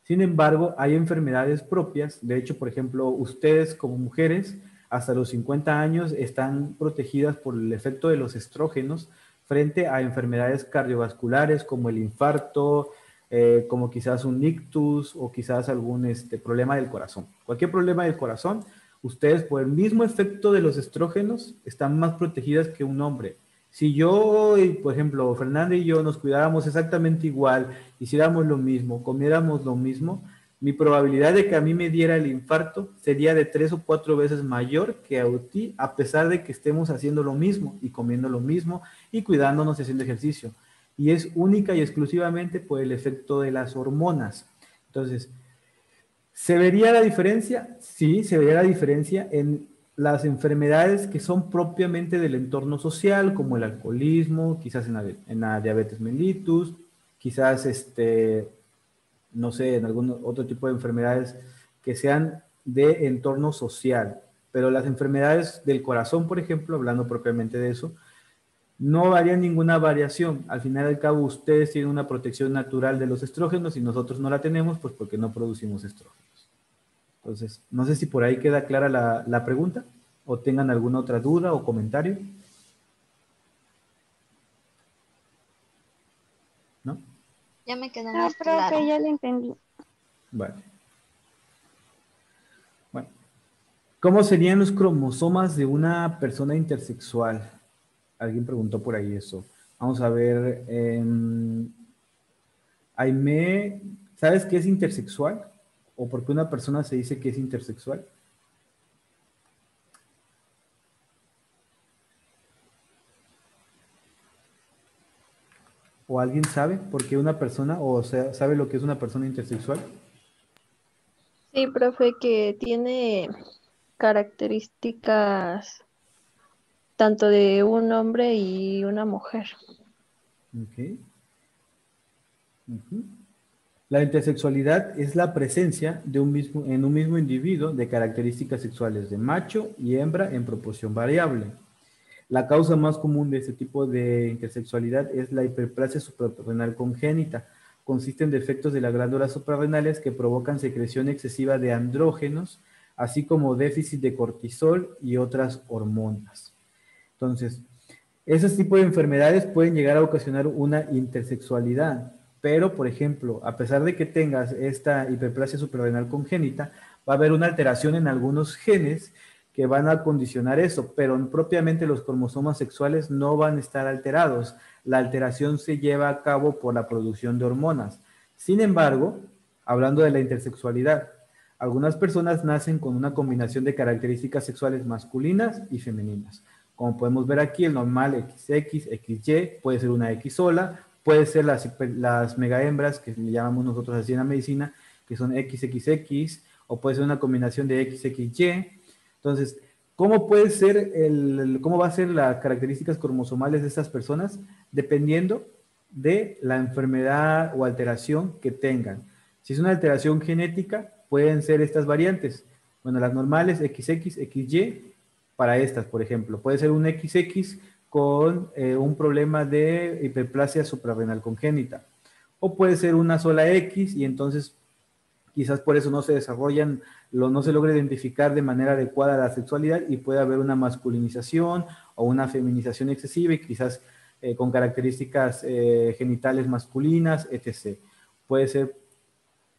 S1: Sin embargo, hay enfermedades propias. De hecho, por ejemplo, ustedes como mujeres hasta los 50 años están protegidas por el efecto de los estrógenos frente a enfermedades cardiovasculares como el infarto, como quizás un ictus o quizás algún problema del corazón. Cualquier problema del corazón, ustedes por el mismo efecto de los estrógenos están más protegidas que un hombre. Si yo, por ejemplo, Fernanda y yo nos cuidáramos exactamente igual, hiciéramos lo mismo, comiéramos lo mismo, mi probabilidad de que a mí me diera el infarto sería de 3 o 4 veces mayor que a ti, a pesar de que estemos haciendo lo mismo y comiendo lo mismo y cuidándonos y haciendo ejercicio. Y es única y exclusivamente por el efecto de las hormonas. Entonces, ¿se vería la diferencia? Sí, se vería la diferencia en las enfermedades que son propiamente del entorno social, como el alcoholismo, quizás en la diabetes mellitus, quizás, no sé, en algún otro tipo de enfermedades que sean de entorno social. Pero las enfermedades del corazón, por ejemplo, hablando propiamente de eso, no haría ninguna variación. Al final y al cabo, ustedes tienen una protección natural de los estrógenos y nosotros no la tenemos, pues porque no producimos estrógenos. Entonces, no sé si por ahí queda clara la pregunta o tengan alguna otra duda o comentario. ¿No?
S5: Ya me quedó
S2: Ah,
S5: más
S2: pero
S5: claro.
S2: ok, ya lo entendí.
S1: Vale. Bueno, ¿cómo serían los cromosomas de una persona intersexual? Alguien preguntó por ahí eso. Vamos a ver. Aime, ¿sabes qué es intersexual? ¿O por qué una persona se dice que es intersexual? ¿O alguien sabe por qué una persona, o sea, sabe lo que es una persona intersexual?
S4: Sí, profe, que tiene características tanto de un hombre y una mujer.
S1: Ok. Ujú. La intersexualidad es la presencia de en un mismo individuo de características sexuales de macho y hembra en proporción variable. La causa más común de este tipo de intersexualidad es la hiperplasia suprarrenal congénita. Consiste en defectos de las glándulas suprarrenales que provocan secreción excesiva de andrógenos, así como déficit de cortisol y otras hormonas. Entonces, esos tipos de enfermedades pueden llegar a ocasionar una intersexualidad, pero, por ejemplo, a pesar de que tengas esta hiperplasia suprarrenal congénita, va a haber una alteración en algunos genes que van a condicionar eso, pero propiamente los cromosomas sexuales no van a estar alterados. La alteración se lleva a cabo por la producción de hormonas. Sin embargo, hablando de la intersexualidad, algunas personas nacen con una combinación de características sexuales masculinas y femeninas. Como podemos ver aquí, el normal XX, XY, puede ser una X sola, puede ser las megahembras, que le llamamos nosotros así en la medicina, que son XXX, o puede ser una combinación de XXY. Entonces, ¿cómo puede ser cómo va a ser las características cromosomales de estas personas? Dependiendo de la enfermedad o alteración que tengan. Si es una alteración genética, pueden ser estas variantes. Bueno, las normales XX, XY, para estas, por ejemplo. Puede ser un XX con un problema de hiperplasia suprarrenal congénita. O puede ser una sola X y entonces quizás por eso no se desarrollan, no se logra identificar de manera adecuada la sexualidad y puede haber una masculinización o una feminización excesiva y quizás con características genitales masculinas, etc. Puede ser,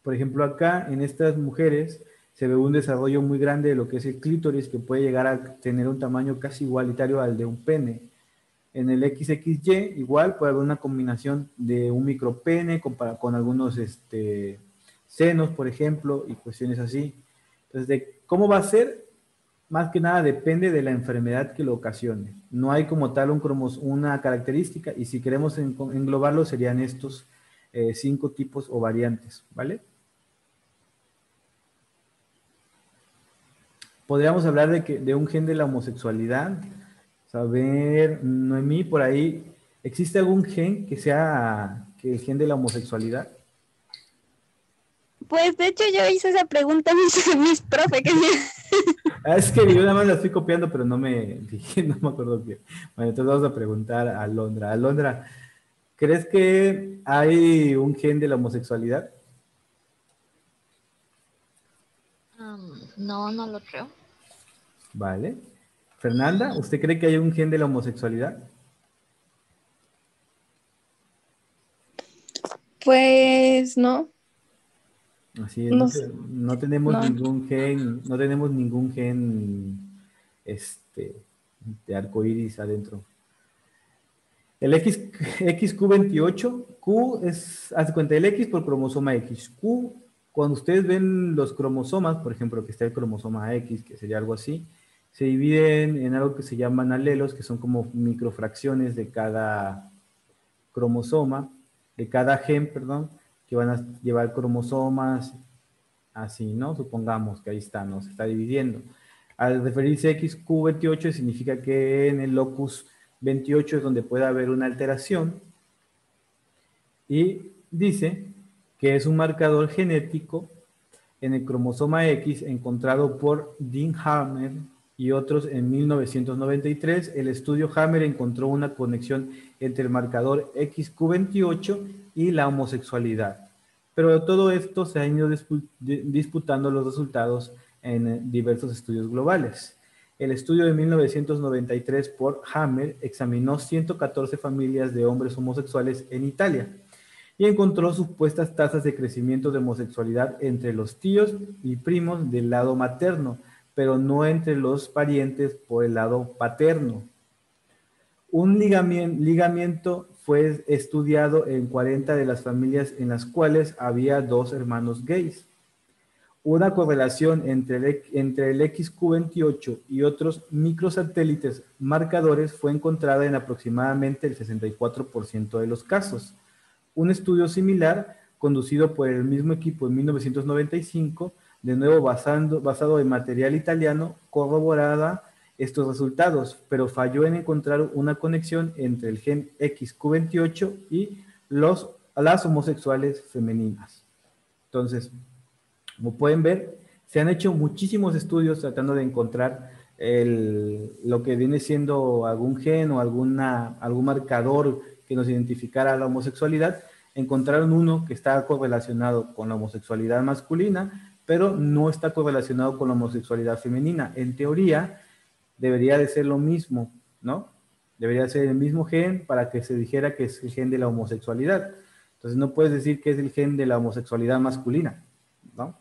S1: por ejemplo, acá en estas mujeres se ve un desarrollo muy grande de lo que es el clítoris, que puede llegar a tener un tamaño casi igualitario al de un pene. En el XXY igual puede haber una combinación de un micropene con algunos senos, por ejemplo, y cuestiones así. Entonces, de cómo va a ser, más que nada depende de la enfermedad que lo ocasione. No hay como tal una característica y si queremos englobarlo serían estos 5 tipos o variantes, ¿vale? Podríamos hablar de un gen de la homosexualidad. Saber, Noemí, por ahí, ¿existe algún gen que sea el gen de la homosexualidad?
S2: Pues de hecho yo hice esa pregunta a mis profe, que
S1: Es que yo nada más la estoy copiando, pero no me dije, no me acuerdo bien. Bueno, entonces vamos a preguntar a Alondra. Alondra, ¿crees que hay un gen de la homosexualidad?
S5: No, no lo creo.
S1: Vale. Fernanda, ¿usted cree que hay un gen de la homosexualidad?
S3: Pues no,
S1: Así es,
S3: no,
S1: no tenemos
S3: no.
S1: ningún gen, no tenemos ningún gen este, de arcoíris adentro. El XQ28, Q es, haz de cuenta, el X por cromosoma X. Q, cuando ustedes ven los cromosomas, por ejemplo, que está el cromosoma X, que sería algo así, se dividen en algo que se llaman alelos, que son como microfracciones de cada cromosoma, de cada gen, perdón, que van a llevar cromosomas, así, ¿no? Supongamos que ahí está, ¿no? Se está dividiendo. Al referirse a XQ28 significa que en el locus 28 es donde puede haber una alteración y dice que es un marcador genético en el cromosoma X encontrado por Dean Hammer y otros en 1993. El estudio Hammer encontró una conexión entre el marcador XQ28 y la homosexualidad. Pero de todo esto se han ido disputando los resultados en diversos estudios globales. El estudio de 1993 por Hammer examinó 114 familias de hombres homosexuales en Italia y encontró supuestas tasas de crecimiento de homosexualidad entre los tíos y primos del lado materno, pero no entre los parientes por el lado paterno. Un ligamiento fue estudiado en 40 de las familias en las cuales había 2 hermanos gays. Una correlación entre el XQ28 y otros microsatélites marcadores fue encontrada en aproximadamente el 64% de los casos. Un estudio similar, conducido por el mismo equipo en 1995, de nuevo basado en material italiano, corroboraba estos resultados, pero falló en encontrar una conexión entre el gen XQ28 y las homosexuales femeninas. Entonces, como pueden ver, se han hecho muchísimos estudios tratando de encontrar lo que viene siendo algún gen o algún marcador que nos identificara la homosexualidad. Encontraron uno que está correlacionado con la homosexualidad masculina, pero no está correlacionado con la homosexualidad femenina. En teoría, debería de ser lo mismo, ¿no? Debería ser el mismo gen para que se dijera que es el gen de la homosexualidad. Entonces no puedes decir que es el gen de la homosexualidad masculina, ¿no?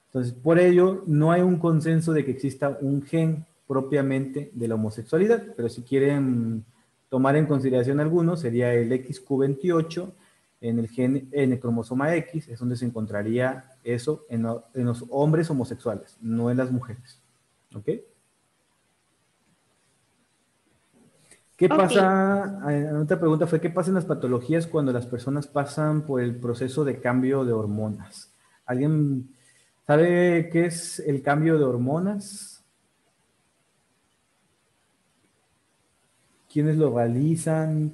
S1: Entonces, por ello, no hay un consenso de que exista un gen propiamente de la homosexualidad, pero si quieren tomar en consideración algunos, sería el XQ28 en el cromosoma X, es donde se encontraría eso en los hombres homosexuales, no en las mujeres. ¿Ok? ¿Qué pasa? Otra pregunta fue, ¿qué pasa en las patologías cuando las personas pasan por el proceso de cambio de hormonas? ¿Alguien sabe qué es el cambio de hormonas? ¿Quiénes lo realizan?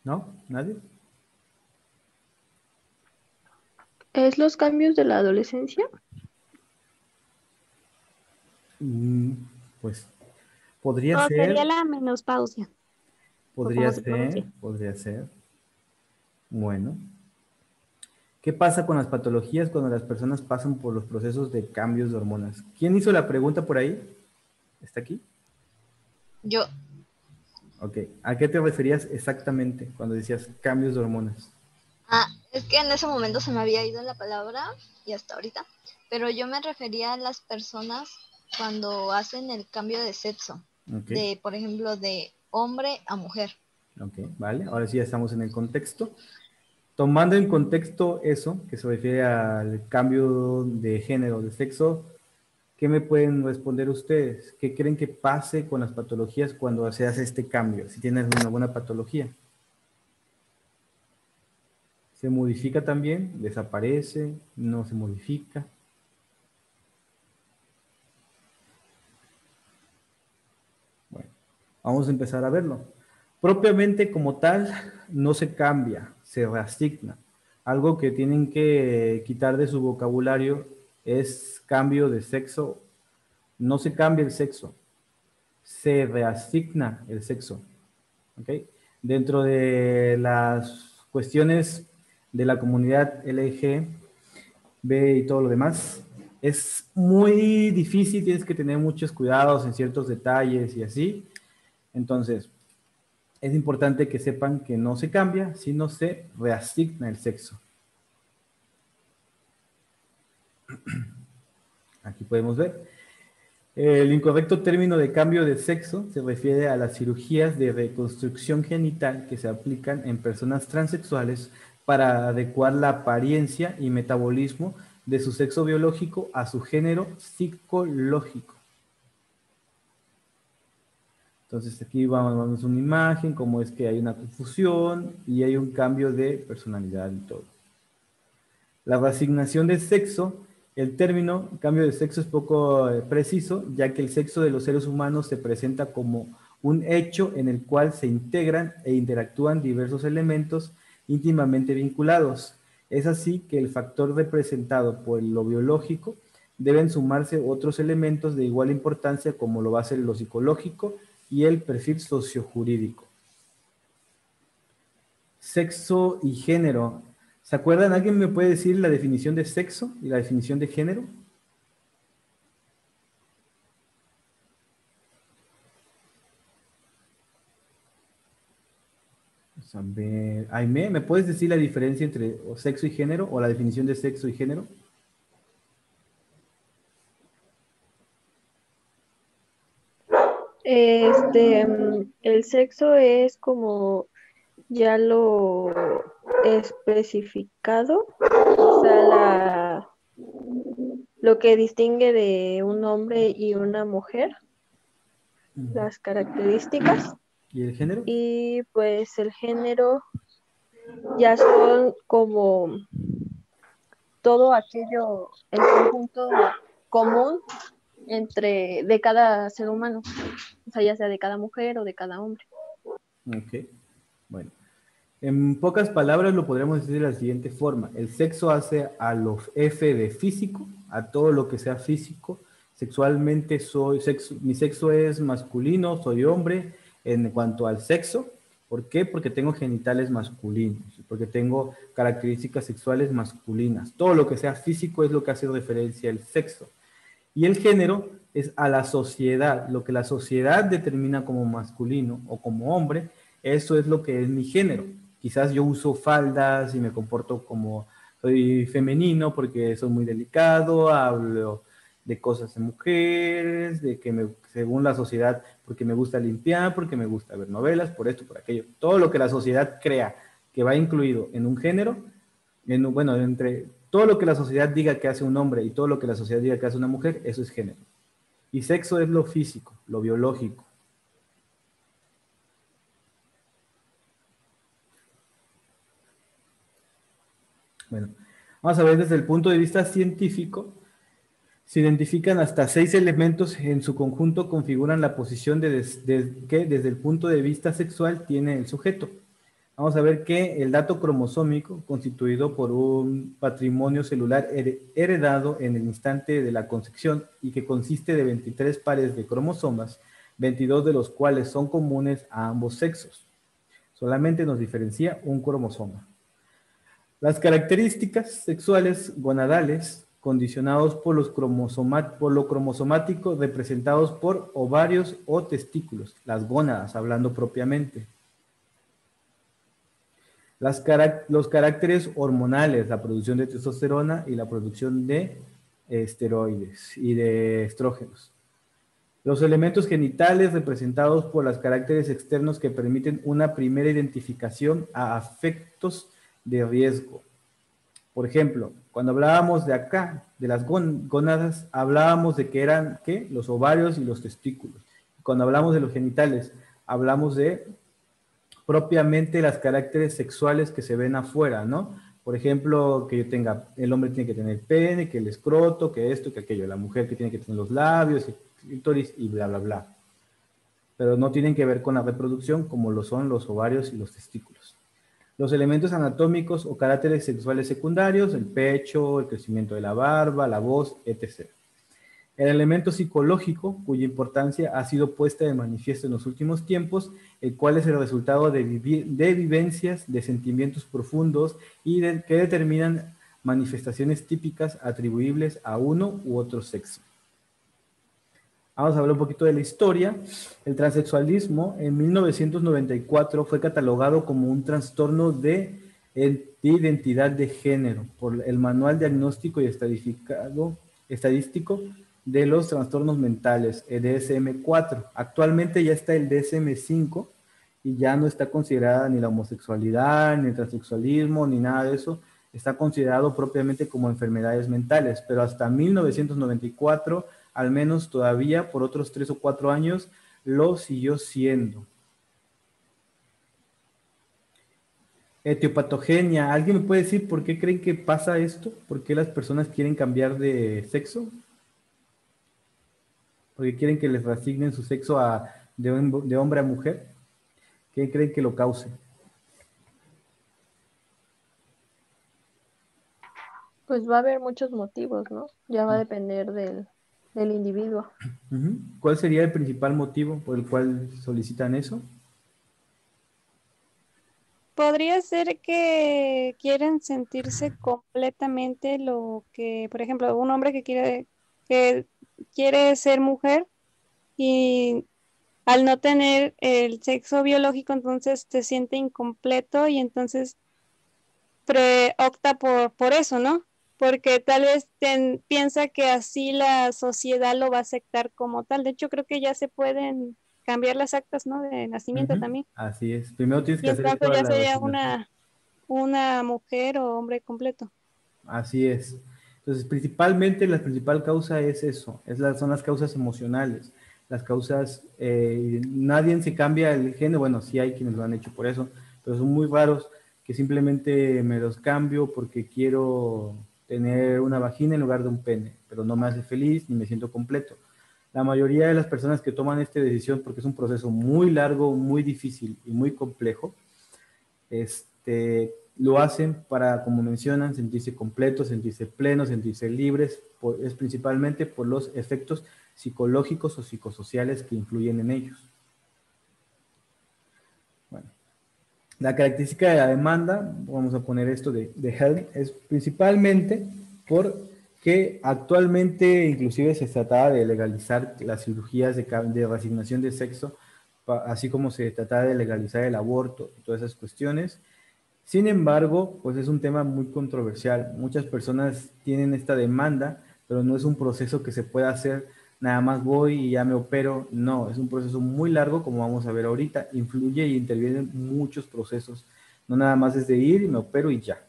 S1: ¿No? ¿Nadie?
S4: ¿Es los cambios de la adolescencia?
S1: Pues podría
S2: O
S1: ser,
S2: sería la menopausia.
S1: podría
S2: se
S1: ser,
S2: pronuncia.
S1: podría ser. Bueno. ¿Qué pasa con las patologías cuando las personas pasan por los procesos de cambios de hormonas? ¿Quién hizo la pregunta por ahí? ¿Está aquí?
S5: Yo,
S1: Ok. ¿A qué te referías exactamente cuando decías cambios de hormonas?
S5: es que en ese momento se me había ido la palabra y hasta ahorita, pero yo me refería a las personas cuando hacen el cambio de sexo,
S1: Ok.
S5: de, por ejemplo, de hombre a mujer.
S1: Ok, vale. Ahora sí ya estamos en el contexto. Tomando en contexto eso, que se refiere al cambio de género, de sexo, ¿qué me pueden responder ustedes? ¿Qué creen que pase con las patologías cuando se hace este cambio? Si tienen alguna patología. ¿Se modifica también? ¿Desaparece? ¿No se modifica? Bueno, vamos a empezar a verlo. Propiamente como tal, no se cambia, se reasigna. Algo que tienen que quitar de su vocabulario es cambio de sexo. No se cambia el sexo, se reasigna el sexo. ¿Ok? Dentro de las cuestiones de la comunidad LG, B y todo lo demás, es muy difícil, tienes que tener muchos cuidados en ciertos detalles y así. Entonces, es importante que sepan que no se cambia, sino se reasigna el sexo. Aquí podemos ver. El incorrecto término de cambio de sexo se refiere a las cirugías de reconstrucción genital que se aplican en personas transexuales para adecuar la apariencia y metabolismo de su sexo biológico a su género psicológico. Entonces aquí vamos a una imagen, como es que hay una confusión y hay un cambio de personalidad y todo. La reasignación de sexo, el término cambio de sexo es poco preciso, ya que el sexo de los seres humanos se presenta como un hecho en el cual se integran e interactúan diversos elementos íntimamente vinculados. Es así que el factor representado por lo biológico deben sumarse otros elementos de igual importancia como lo va a ser lo psicológico y el perfil sociojurídico. Sexo y género. ¿Se acuerdan? ¿Alguien me puede decir la definición de sexo y la definición de género? a ver. Aime, ¿me puedes decir la diferencia entre sexo y género o la definición de sexo y género?
S4: El sexo es como ya lo especificado, o sea, lo que distingue de un hombre y una mujer, las características,
S1: ¿Y el género?
S4: y pues el género ya son como todo aquello, el conjunto común de cada ser humano, o sea, ya sea de cada mujer o de cada hombre.
S1: Ok, bueno. En pocas palabras lo podríamos decir de la siguiente forma. El sexo hace a lo F de físico, a todo lo que sea físico. Sexualmente mi sexo es masculino, soy hombre en cuanto al sexo. ¿Por qué? Porque tengo genitales masculinos, porque tengo características sexuales masculinas. Todo lo que sea físico es lo que hace referencia al sexo. Y el género es a la sociedad, lo que la sociedad determina como masculino o como hombre, eso es lo que es mi género. Quizás yo uso faldas y me comporto como soy femenino porque soy muy delicado, hablo de cosas de mujeres, según la sociedad, porque me gusta limpiar, porque me gusta ver novelas, por esto, por aquello. Todo lo que la sociedad crea que va incluido en un género, bueno, entre todo lo que la sociedad diga que hace un hombre y todo lo que la sociedad diga que hace una mujer, eso es género. Y sexo es lo físico, lo biológico. Bueno, vamos a ver desde el punto de vista científico, se identifican hasta 6 elementos en su conjunto configuran la posición que desde el punto de vista sexual tiene el sujeto. Vamos a ver que el dato cromosómico, constituido por un patrimonio celular heredado en el instante de la concepción y que consiste de 23 pares de cromosomas, 22 de los cuales son comunes a ambos sexos. Solamente nos diferencia un cromosoma. Las características sexuales gonadales, condicionados por lo cromosomático, representados por ovarios o testículos, las gónadas, hablando propiamente. Los caracteres hormonales, la producción de testosterona y la producción de esteroides y de estrógenos. Los elementos genitales representados por los caracteres externos que permiten una primera identificación a afectos de riesgo. Por ejemplo, cuando hablábamos de acá, de las gónadas, hablábamos de que eran, ¿qué? Los ovarios y los testículos. Cuando hablamos de los genitales, hablamos de propiamente las caracteres sexuales que se ven afuera, ¿no? Por ejemplo, que yo tenga, el hombre tiene que tener pene, que el escroto, que esto, que aquello, la mujer que tiene que tener los labios, el clítoris y bla, bla, bla. Pero no tienen que ver con la reproducción como lo son los ovarios y los testículos. Los elementos anatómicos o caracteres sexuales secundarios, el pecho, el crecimiento de la barba, la voz, etc. El elemento psicológico, cuya importancia ha sido puesta de manifiesto en los últimos tiempos, el cual es el resultado de vivencias, de sentimientos profundos y que determinan manifestaciones típicas atribuibles a uno u otro sexo. Vamos a hablar un poquito de la historia. El transexualismo en 1994 fue catalogado como un trastorno de identidad de género por el Manual Diagnóstico y Estadístico de los Trastornos Mentales, el DSM-4. Actualmente ya está el DSM-5 y ya no está considerada ni la homosexualidad, ni el transexualismo, ni nada de eso. Está considerado propiamente como enfermedades mentales, pero hasta 1994 al menos todavía por otros 3 o 4 años, lo siguió siendo. Etiopatogenia. ¿Alguien me puede decir por qué creen que pasa esto? ¿Por qué las personas quieren cambiar de sexo? ¿Por qué quieren que les reasignen su sexo de hombre a mujer? ¿Qué creen que lo cause?
S4: Pues va a haber muchos motivos, ¿no? Ya va a depender del individuo.
S1: ¿Cuál sería el principal motivo por el cual solicitan eso?
S2: Podría ser que quieren sentirse completamente lo que, por ejemplo, un hombre que quiere ser mujer y al no tener el sexo biológico, entonces se siente incompleto y entonces opta por eso, ¿no? Porque tal vez piensa que así la sociedad lo va a aceptar como tal. De hecho, creo que ya se pueden cambiar las actas, ¿no? De nacimiento
S1: Ujú,
S2: también.
S1: así es. Primero tienes
S2: Y
S1: que hacer
S2: entonces
S1: toda
S2: ya
S1: la
S2: sería
S1: vacunación.
S2: una mujer o hombre completo.
S1: Así es. Entonces, principalmente la principal causa es eso, son las causas emocionales, las causas, nadie se cambia el género, bueno, sí hay quienes lo han hecho por eso, pero son muy raros que simplemente me los cambio porque quiero tener una vagina en lugar de un pene, pero no me hace feliz ni me siento completo. La mayoría de las personas que toman esta decisión, porque es un proceso muy largo, muy difícil y muy complejo, lo hacen para, como mencionan, sentirse completos, sentirse plenos, sentirse libres, es principalmente por los efectos psicológicos o psicosociales que influyen en ellos. Bueno, la característica de la demanda, vamos a poner esto de Helm, es principalmente porque actualmente inclusive se trataba de legalizar las cirugías de reasignación de sexo, así como se trataba de legalizar el aborto y todas esas cuestiones. Sin embargo, pues es un tema muy controversial. Muchas personas tienen esta demanda, pero no es un proceso que se pueda hacer, nada más voy y ya me opero. No, es un proceso muy largo, como vamos a ver ahorita. Influye y intervienen muchos procesos. No nada más es de ir y me opero y ya.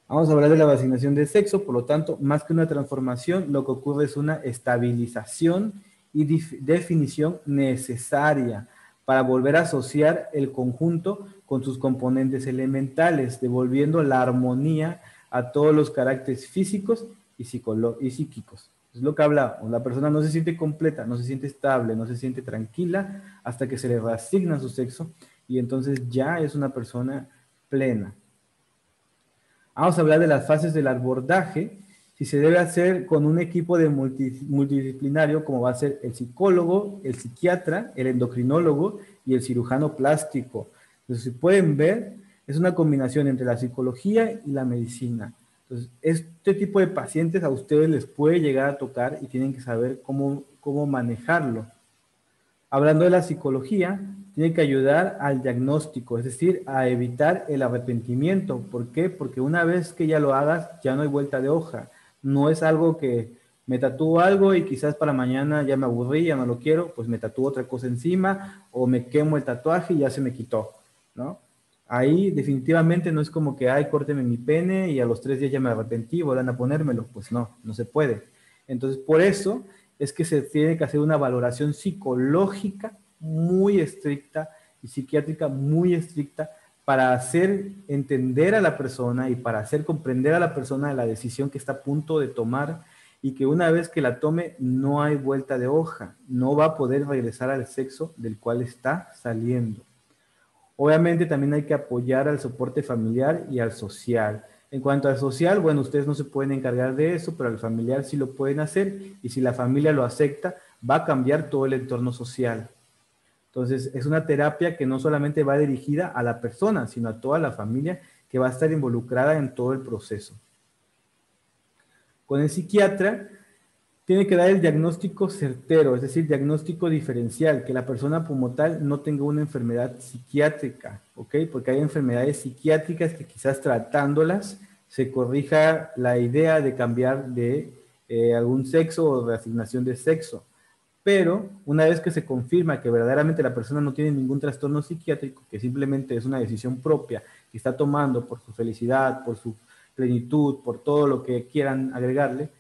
S1: Vamos a hablar de la vaccinación de sexo, por lo tanto, más que una transformación, lo que ocurre es una estabilización y definición necesaria para volver a asociar el conjunto con sus componentes elementales, devolviendo la armonía a todos los caracteres físicos y psíquicos. Es lo que hablaba, la persona no se siente completa, no se siente estable, no se siente tranquila hasta que se le reasigna su sexo y entonces ya es una persona plena. Vamos a hablar de las fases del abordaje, si se debe hacer con un equipo de multidisciplinario, como va a ser el psicólogo, el psiquiatra, el endocrinólogo y el cirujano plástico. Entonces, si pueden ver, es una combinación entre la psicología y la medicina. Entonces, este tipo de pacientes a ustedes les puede llegar a tocar y tienen que saber cómo manejarlo. Hablando de la psicología, tiene que ayudar al diagnóstico, es decir, a evitar el arrepentimiento. ¿Por qué? Porque una vez que ya lo hagas, ya no hay vuelta de hoja. No es algo que me tatúo algo y quizás para mañana ya me aburrí, ya no lo quiero, pues me tatúo otra cosa encima o me quemo el tatuaje y ya se me quitó, ¿no? Ahí definitivamente no es como que, ay, córteme mi pene y a los 3 días ya me arrepentí, vuelvan a ponérmelo. Pues no, no se puede. Entonces, por eso es que se tiene que hacer una valoración psicológica muy estricta y psiquiátrica muy estricta para hacer entender a la persona y para hacer comprender a la persona de la decisión que está a punto de tomar y que una vez que la tome no hay vuelta de hoja, no va a poder regresar al sexo del cual está saliendo. Obviamente también hay que apoyar al soporte familiar y al social. En cuanto al social, bueno, ustedes no se pueden encargar de eso, pero al familiar sí lo pueden hacer y si la familia lo acepta, va a cambiar todo el entorno social. Entonces, es una terapia que no solamente va dirigida a la persona, sino a toda la familia que va a estar involucrada en todo el proceso. Con el psiquiatra, tiene que dar el diagnóstico certero, es decir, diagnóstico diferencial, que la persona como tal no tenga una enfermedad psiquiátrica, ¿ok? Porque hay enfermedades psiquiátricas que quizás tratándolas se corrija la idea de cambiar de algún sexo o reasignación de sexo. Pero una vez que se confirma que verdaderamente la persona no tiene ningún trastorno psiquiátrico, que simplemente es una decisión propia que está tomando por su felicidad, por su plenitud, por todo lo que quieran agregarle,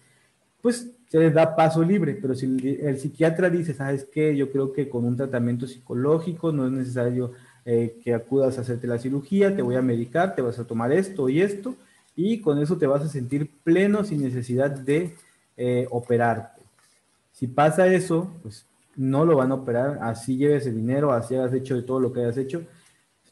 S1: pues se les da paso libre, pero si el psiquiatra dice, ¿sabes qué? Yo creo que con un tratamiento psicológico no es necesario que acudas a hacerte la cirugía, te voy a medicar, te vas a tomar esto y con eso te vas a sentir pleno sin necesidad de operarte. Si pasa eso, pues no lo van a operar, así lleves el dinero, así hayas hecho de todo lo que hayas hecho.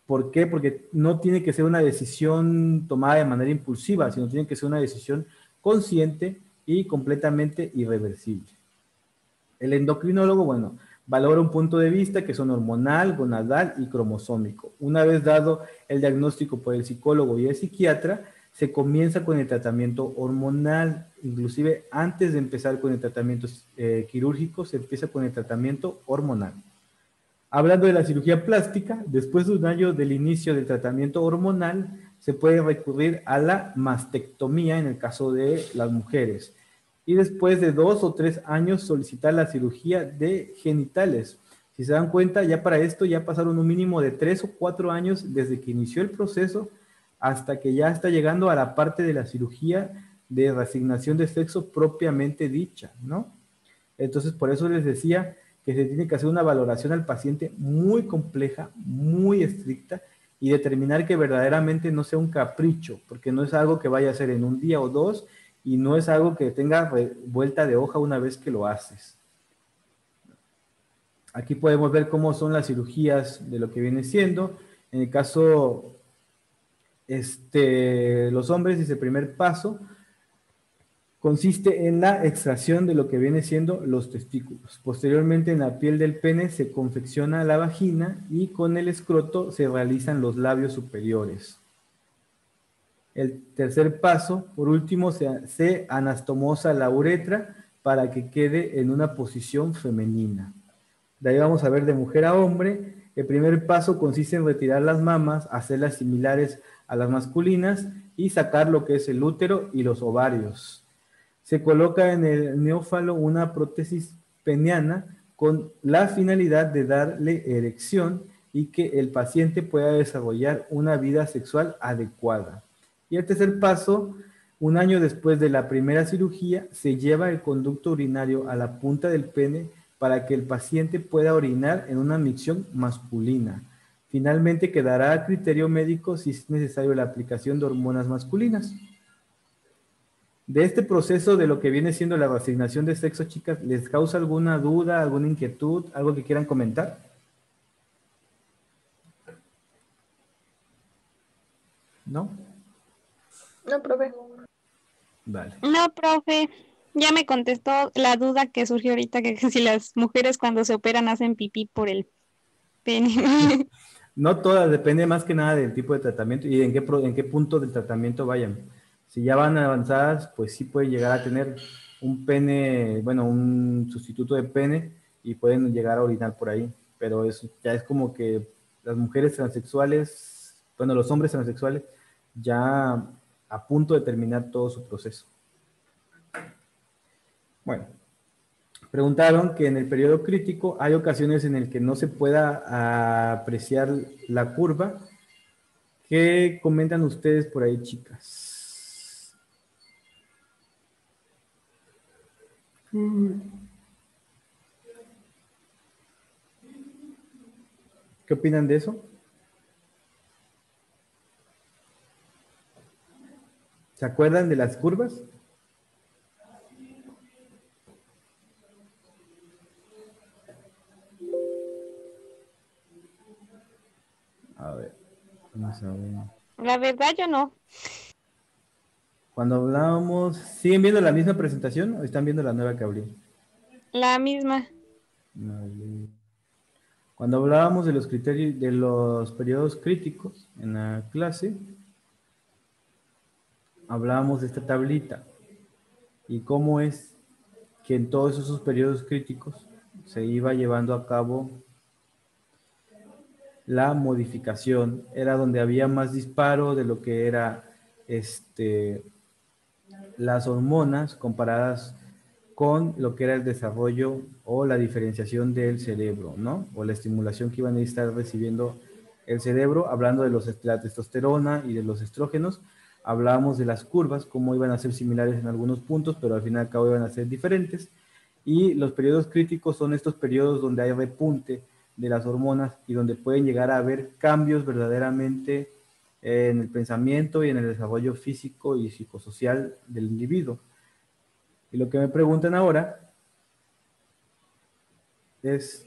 S1: ¿Por qué? Porque no tiene que ser una decisión tomada de manera impulsiva, sino tiene que ser una decisión consciente y completamente irreversible. El endocrinólogo, bueno, valora un punto de vista que son hormonal, gonadal y cromosómico. Una vez dado el diagnóstico por el psicólogo y el psiquiatra, se comienza con el tratamiento hormonal. Inclusive antes de empezar con el tratamiento quirúrgico, se empieza con el tratamiento hormonal. Hablando de la cirugía plástica, después de un año del inicio del tratamiento hormonal, se puede recurrir a la mastectomía en el caso de las mujeres. Y después de 2 o 3 años solicitar la cirugía de genitales. Si se dan cuenta, ya para esto ya pasaron un mínimo de 3 o 4 años desde que inició el proceso hasta que ya está llegando a la parte de la cirugía de reasignación de sexo propiamente dicha, ¿no? Entonces, por eso les decía que se tiene que hacer una valoración al paciente muy compleja, muy estricta, y determinar que verdaderamente no sea un capricho, porque no es algo que vaya a hacer en un día o dos, y no es algo que tenga vuelta de hoja una vez que lo haces. Aquí podemos ver cómo son las cirugías de lo que viene siendo. En el caso, los hombres, dice, el primer paso consiste en la extracción de lo que viene siendo los testículos. Posteriormente, en la piel del pene se confecciona la vagina y con el escroto se realizan los labios superiores. El tercer paso, por último, se anastomosa la uretra para que quede en una posición femenina. De ahí vamos a ver de mujer a hombre. El primer paso consiste en retirar las mamas, hacerlas similares a las masculinas y sacar lo que es el útero y los ovarios. Se coloca en el neófalo una prótesis peniana con la finalidad de darle erección y que el paciente pueda desarrollar una vida sexual adecuada. Y el tercer paso, un año después de la primera cirugía, se lleva el conducto urinario a la punta del pene para que el paciente pueda orinar en una micción masculina. Finalmente quedará a criterio médico si es necesario la aplicación de hormonas masculinas. De este proceso de lo que viene siendo la reasignación de sexo, chicas, ¿les causa alguna duda, alguna inquietud, algo que quieran comentar? ¿No?
S4: No, profe.
S1: Vale.
S2: No, profe, ya me contestó la duda que surgió ahorita, que si las mujeres cuando se operan hacen pipí por el pene.
S1: No todas, depende más que nada del tipo de tratamiento y en qué punto del tratamiento vayan. Si ya van avanzadas, pues sí pueden llegar a tener un pene, bueno, un sustituto de pene y pueden llegar a orinar por ahí. Pero eso ya es como que las mujeres transexuales, bueno, los hombres transexuales, ya a punto de terminar todo su proceso. Bueno, preguntaron que en el periodo crítico hay ocasiones en el que no se pueda apreciar la curva. ¿Qué comentan ustedes por ahí, chicas? ¿Qué opinan de eso? ¿Se acuerdan de las curvas? A ver, vamos a ver.
S2: La verdad yo no.
S1: Cuando hablábamos, ¿siguen viendo la misma presentación o están viendo la nueva que abrí?
S2: La misma.
S1: Vale. Cuando hablábamos de los criterios, de los periodos críticos en la clase, hablábamos de esta tablita y cómo es que en todos esos periodos críticos se iba llevando a cabo la modificación. Era donde había más disparo de lo que era las hormonas comparadas con lo que era el desarrollo o la diferenciación del cerebro, ¿no? O la estimulación que iban a estar recibiendo el cerebro, hablando de la testosterona y de los estrógenos. Hablábamos de las curvas, cómo iban a ser similares en algunos puntos, pero al fin y al cabo iban a ser diferentes. Y los periodos críticos son estos periodos donde hay repunte de las hormonas y donde pueden llegar a haber cambios verdaderamente en el pensamiento y en el desarrollo físico y psicosocial del individuo. Y lo que me preguntan ahora es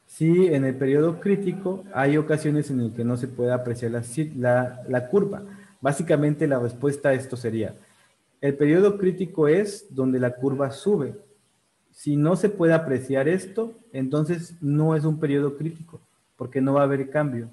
S1: si en el periodo crítico hay ocasiones en las que no se puede apreciar la curva. Básicamente la respuesta a esto sería, el periodo crítico es donde la curva sube. Si no se puede apreciar esto, entonces no es un periodo crítico, porque no va a haber cambio.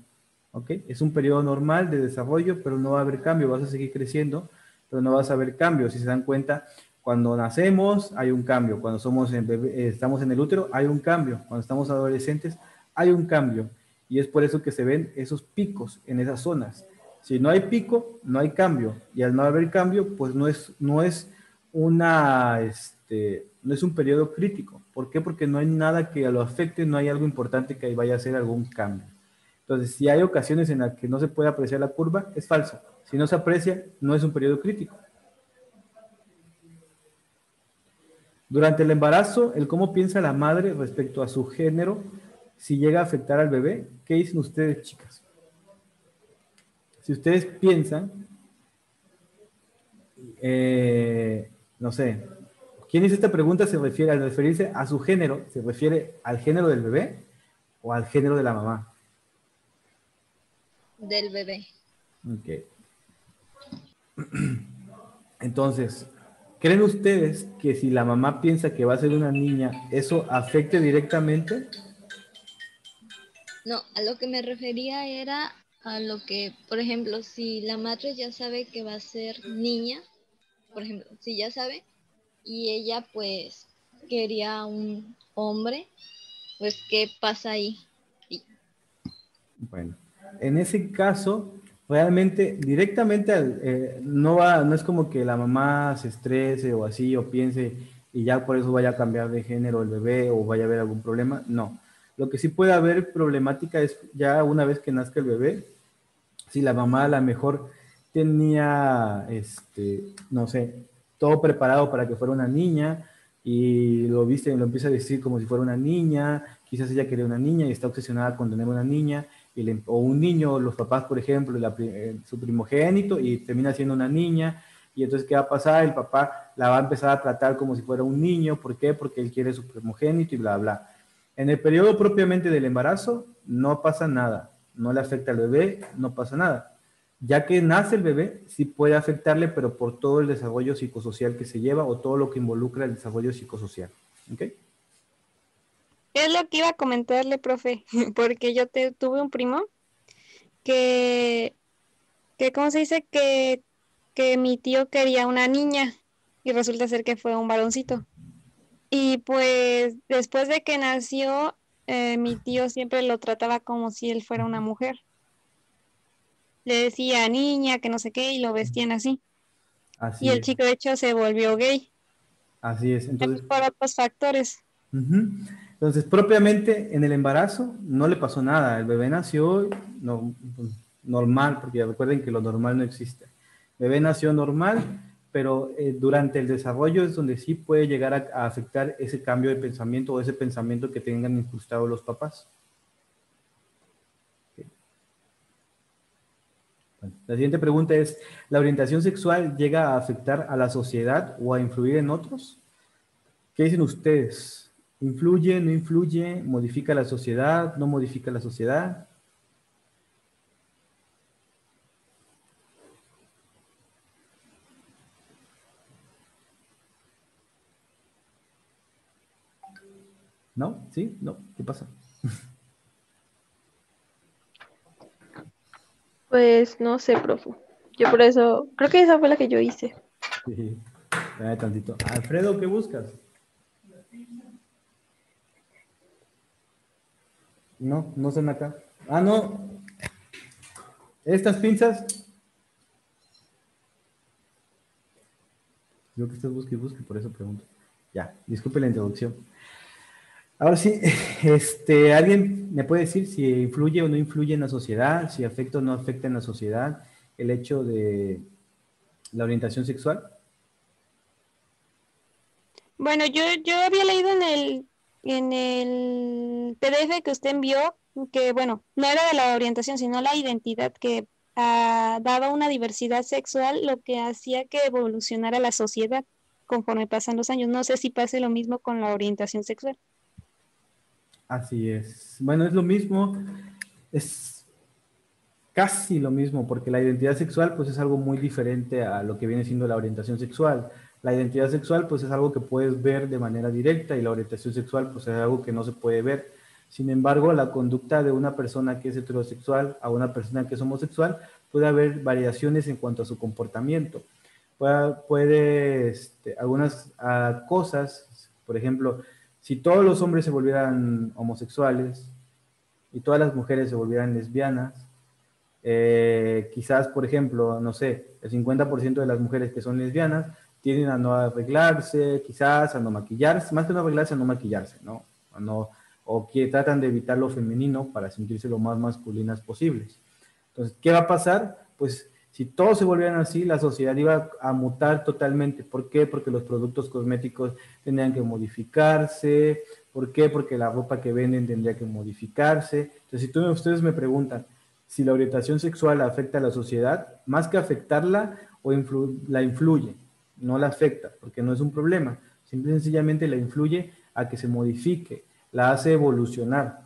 S1: ¿Ok? Es un periodo normal de desarrollo, pero no va a haber cambio. Vas a seguir creciendo, pero no vas a ver cambio. Si se dan cuenta, cuando nacemos hay un cambio. Cuando estamos en el útero hay un cambio. Cuando estamos adolescentes hay un cambio. Y es por eso que se ven esos picos en esas zonas. Si no hay pico, no hay cambio. Y al no haber cambio, pues no es un periodo crítico. ¿Por qué? Porque no hay nada que lo afecte, no hay algo importante que vaya a hacer algún cambio. Entonces, si hay ocasiones en las que no se puede apreciar la curva, es falso. Si no se aprecia, no es un periodo crítico. Durante el embarazo, el cómo piensa la madre respecto a su género, si llega a afectar al bebé, ¿qué dicen ustedes, chicas? Si ustedes piensan, no sé, ¿quién hizo esta pregunta? Se refiere, al referirse a su género, ¿se refiere al género del bebé o al género de la mamá?
S5: Del bebé.
S1: Ok. Entonces, ¿creen ustedes que si la mamá piensa que va a ser una niña, eso afecte directamente?
S5: No, a lo que me refería era a lo que, por ejemplo, si la madre ya sabe que va a ser niña, por ejemplo, si ya sabe y ella pues quería un hombre, pues ¿qué pasa ahí? Y
S1: Bueno, en ese caso, realmente, directamente no es como que la mamá se estrese o así, o piense y ya por eso vaya a cambiar de género el bebé o vaya a haber algún problema. No. Lo que sí puede haber problemática es ya una vez que nazca el bebé, si la mamá a lo mejor tenía, no sé, todo preparado para que fuera una niña y lo viste, lo empieza a decir como si fuera una niña, quizás ella quería una niña y está obsesionada con tener una niña, o un niño, los papás, por ejemplo, su primogénito y termina siendo una niña, y entonces, ¿qué va a pasar? El papá la va a empezar a tratar como si fuera un niño, ¿por qué? Porque él quiere su primogénito y bla, bla. En el periodo propiamente del embarazo no pasa nada, no le afecta al bebé, no pasa nada. Ya que nace el bebé, sí puede afectarle, pero por todo el desarrollo psicosocial que se lleva o todo lo que involucra el desarrollo psicosocial. ¿Ok?
S2: Es lo que iba a comentarle, profe, porque yo tuve un primo que, ¿cómo se dice? Que mi tío quería una niña y resulta ser que fue un varoncito. Y pues después de que nació, mi tío siempre lo trataba como si él fuera una mujer. Le decía niña, que no sé qué, y lo vestían así. Y
S1: Así
S2: el
S1: es,
S2: chico, de hecho, se volvió gay,
S1: así es. Entonces,
S2: por otros factores.
S1: ujú. Entonces, propiamente en el embarazo no le pasó nada. El bebé nació no, pues, normal, porque recuerden que lo normal no existe. El bebé nació normal, pero durante el desarrollo es donde sí puede llegar a afectar ese cambio de pensamiento o ese pensamiento que tengan incrustado los papás. Bueno, la siguiente pregunta es, ¿la orientación sexual llega a afectar a la sociedad o a influir en otros? ¿Qué dicen ustedes? ¿Influye, no influye? ¿Modifica la sociedad? ¿No modifica la sociedad? ¿No? ¿Sí? ¿No? ¿Qué pasa?
S4: Pues no sé, profe. Yo por eso, creo que esa fue la que yo hice.
S1: Sí. Espérame tantito. Alfredo, ¿qué buscas? No, no están acá. Ah, no. Estas pinzas. Yo que estás busque y busque, por eso pregunto. Ya, disculpe la introducción. Ahora sí, ¿alguien me puede decir si influye o no influye en la sociedad, si afecta o no afecta en la sociedad el hecho de la orientación sexual?
S2: Bueno, yo había leído en el PDF que usted envió, que bueno, no era de la orientación, sino la identidad que daba una diversidad sexual, lo que hacía que evolucionara la sociedad conforme pasan los años. No sé si pase lo mismo con la orientación sexual.
S1: Así es. Bueno, es lo mismo, es casi lo mismo, porque la identidad sexual pues es algo muy diferente a lo que viene siendo la orientación sexual. La identidad sexual pues es algo que puedes ver de manera directa y la orientación sexual pues es algo que no se puede ver. Sin embargo, la conducta de una persona que es heterosexual a una persona que es homosexual puede haber variaciones en cuanto a su comportamiento. Algunas cosas, por ejemplo, si todos los hombres se volvieran homosexuales, y todas las mujeres se volvieran lesbianas, quizás, por ejemplo, no sé, el 50% de las mujeres que son lesbianas tienden a no arreglarse, quizás a no maquillarse, más que no arreglarse, a no maquillarse, ¿no? O que tratan de evitar lo femenino para sentirse lo más masculinas posibles. Entonces, ¿qué va a pasar? Pues si todos se volvieran así, la sociedad iba a mutar totalmente. ¿Por qué? Porque los productos cosméticos tendrían que modificarse. ¿Por qué? Porque la ropa que venden tendría que modificarse. Entonces, si ustedes me preguntan si la orientación sexual afecta a la sociedad, más que afectarla, la influye, no la afecta, porque no es un problema. Simple y sencillamente la influye a que se modifique, la hace evolucionar.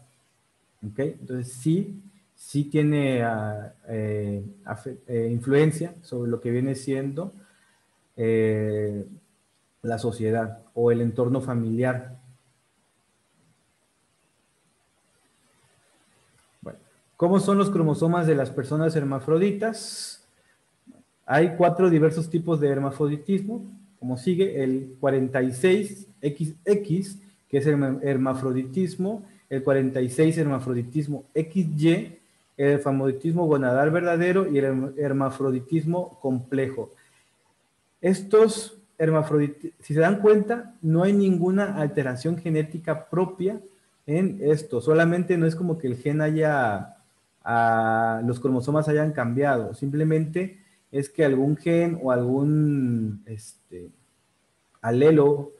S1: ¿Ok? Entonces, sí tiene influencia sobre lo que viene siendo la sociedad o el entorno familiar. Bueno, ¿cómo son los cromosomas de las personas hermafroditas? Hay 4 diversos tipos de hermafroditismo, como sigue el 46XX, que es el hermafroditismo, el 46 hermafroditismo XY, el hermafroditismo gonadal verdadero y el hermafroditismo complejo. Estos hermafroditismos, si se dan cuenta, no hay ninguna alteración genética propia en esto, solamente no es como que el gen los cromosomas hayan cambiado, simplemente es que algún gen o algún alelo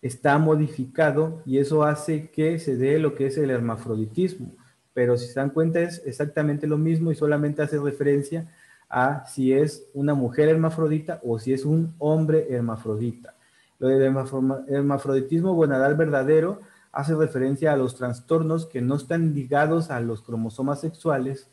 S1: está modificado y eso hace que se dé lo que es el hermafroditismo. Pero si se dan cuenta es exactamente lo mismo y solamente hace referencia a si es una mujer hermafrodita o si es un hombre hermafrodita. Lo del hermafroditismo gonadal verdadero hace referencia a los trastornos que no están ligados a los cromosomas sexuales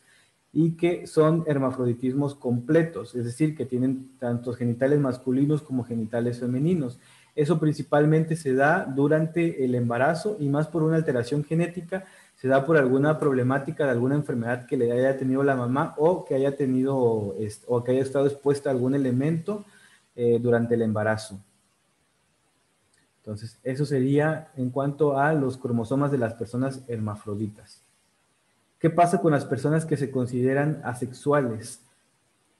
S1: y que son hermafroditismos completos, es decir, que tienen tanto genitales masculinos como genitales femeninos. Eso principalmente se da durante el embarazo y más por una alteración genética, se da por alguna problemática de alguna enfermedad que le haya tenido la mamá o que haya tenido o que haya estado expuesta a algún elemento durante el embarazo. Entonces, eso sería en cuanto a los cromosomas de las personas hermafroditas. ¿Qué pasa con las personas que se consideran asexuales?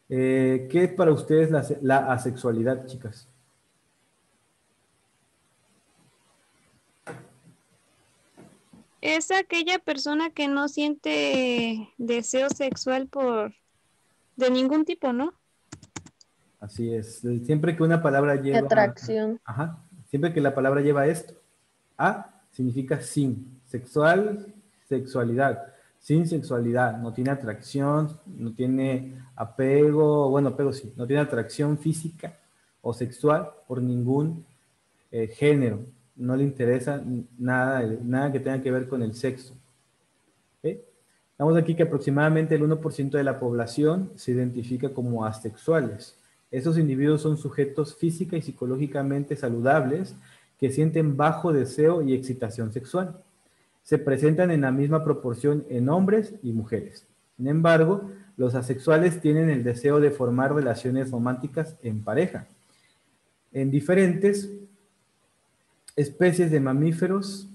S1: ¿Qué es para ustedes la asexualidad, chicas?
S2: Es aquella persona que no siente deseo sexual de ningún tipo, ¿no?
S1: Así es. Siempre que una palabra lleva...
S4: Atracción.
S1: Ajá. Siempre que la palabra lleva esto. A significa sin. Sexual, sexualidad. Sin sexualidad. No tiene atracción, no tiene apego, bueno, apego sí. No tiene atracción física o sexual por ningún género. No le interesa nada que tenga que ver con el sexo. ¿Okay? Estamos aquí que aproximadamente el 1% de la población se identifica como asexuales. Estos individuos son sujetos física y psicológicamente saludables que sienten bajo deseo y excitación sexual. Se presentan en la misma proporción en hombres y mujeres. Sin embargo, los asexuales tienen el deseo de formar relaciones románticas en pareja. En diferentes especies de mamíferos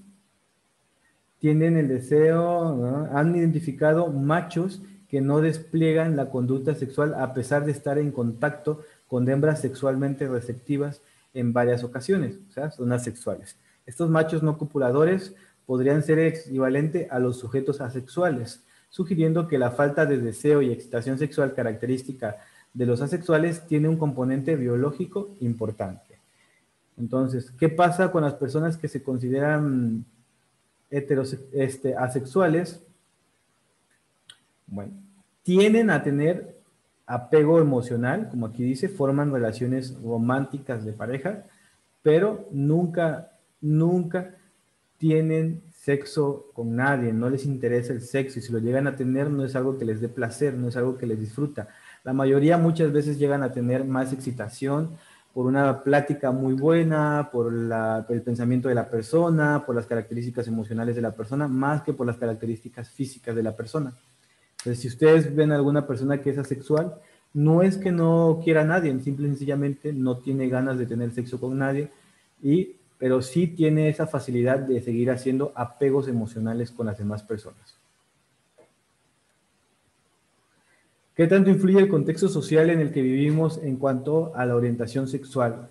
S1: tienen el deseo, ¿no? Han identificado machos que no despliegan la conducta sexual a pesar de estar en contacto con hembras sexualmente receptivas en varias ocasiones, o sea, son asexuales. Estos machos no copuladores podrían ser equivalente a los sujetos asexuales, sugiriendo que la falta de deseo y excitación sexual característica de los asexuales tiene un componente biológico importante. Entonces, ¿qué pasa con las personas que se consideran asexuales? Bueno, tienden a tener apego emocional, como aquí dice, forman relaciones románticas de pareja, pero nunca tienen sexo con nadie, no les interesa el sexo, y si lo llegan a tener no es algo que les dé placer, no es algo que les disfruta. La mayoría muchas veces llegan a tener más excitación por una plática muy buena, por el pensamiento de la persona, por las características emocionales de la persona, más que por las características físicas de la persona. Entonces, si ustedes ven a alguna persona que es asexual, no es que no quiera a nadie, simple y sencillamente no tiene ganas de tener sexo con nadie, pero sí tiene esa facilidad de seguir haciendo apegos emocionales con las demás personas. ¿Qué tanto influye el contexto social en el que vivimos en cuanto a la orientación sexual?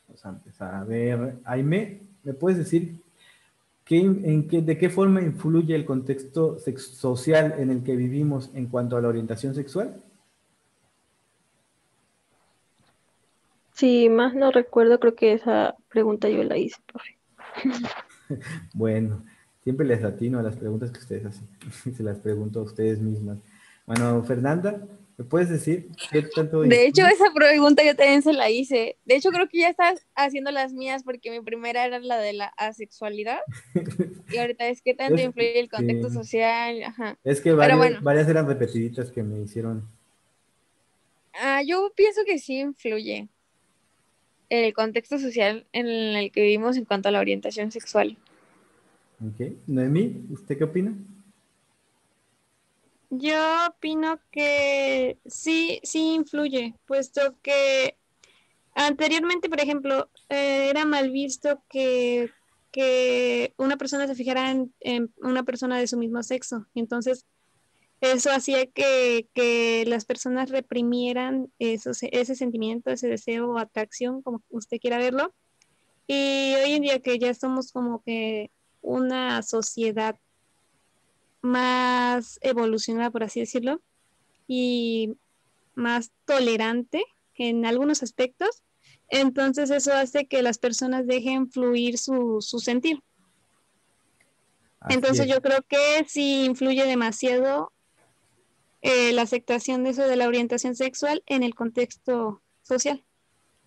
S1: Vamos a empezar a ver. Aime, ¿me puedes decir de qué forma influye el contexto social en el que vivimos en cuanto a la orientación sexual?
S4: Si más no recuerdo, creo que esa pregunta yo la hice, profe.
S1: Bueno, siempre les atino a las preguntas que ustedes hacen. Se las pregunto a ustedes mismas. Bueno, Fernanda, ¿me puedes decir qué tanto
S3: De hecho,
S1: influye?
S3: esa pregunta yo también se la hice. De hecho, creo que ya estás haciendo las mías porque mi primera era la de la asexualidad y ahorita es qué tanto
S1: Es,
S3: influye el contexto
S1: sí,
S3: social. Ajá.
S1: es que
S3: Pero bueno,
S1: varias eran repetiditas que me hicieron.
S3: yo pienso que sí influye el contexto social en el que vivimos en cuanto a la orientación sexual.
S1: ¿Ok? Noemí, ¿usted qué opina?
S2: Yo opino que sí, sí influye, puesto que anteriormente, por ejemplo, era mal visto que una persona se fijara en una persona de su mismo sexo. Entonces, eso hacía que las personas reprimieran ese sentimiento, ese deseo o atracción, como usted quiera verlo. Y hoy en día que ya somos como que una sociedad más evolucionada, por así decirlo, y más tolerante en algunos aspectos, entonces eso hace que las personas dejen fluir su sentir.
S1: Así
S2: Entonces
S1: es.
S2: yo creo que sí influye demasiado la aceptación de eso de la orientación sexual en el contexto social.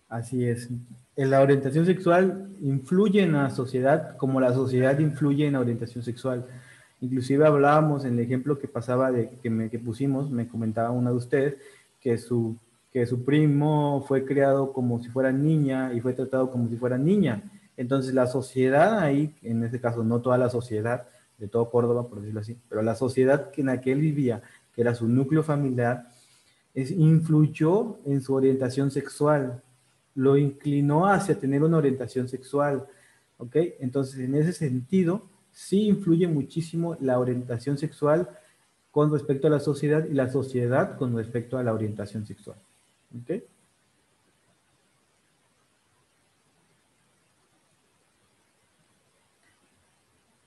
S1: Así es. En la orientación sexual influye en la sociedad como la sociedad influye en la orientación sexual. Inclusive hablábamos en el ejemplo que pasaba que pusimos, me comentaba una de ustedes, que que su primo fue criado como si fuera niña y fue tratado como si fuera niña. Entonces la sociedad ahí, en este caso no toda la sociedad de todo Córdoba, por decirlo así, pero la sociedad en la que él vivía, que era su núcleo familiar, influyó en su orientación sexual, lo inclinó hacia tener una orientación sexual, ¿ok? Entonces, en ese sentido, sí influye muchísimo la orientación sexual con respecto a la sociedad y la sociedad con respecto a la orientación sexual, ¿ok?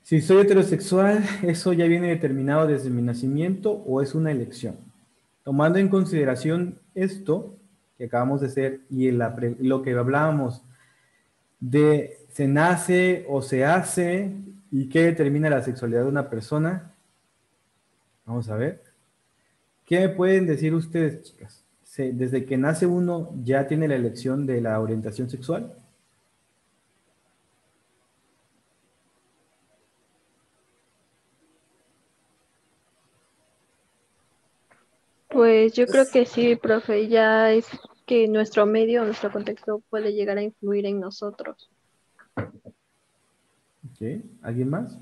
S1: Si soy heterosexual, ¿eso ya viene determinado desde mi nacimiento o es una elección? Tomando en consideración esto que acabamos de hacer y lo que hablábamos de se nace o se hace y qué determina la sexualidad de una persona, vamos a ver. ¿Qué me pueden decir ustedes, chicas? ¿Desde que nace uno ya tiene la elección de la orientación sexual?
S4: Pues yo creo que sí, profe, ya es que nuestro medio, nuestro contexto puede llegar a influir en nosotros.
S1: ¿Ok? ¿Alguien más?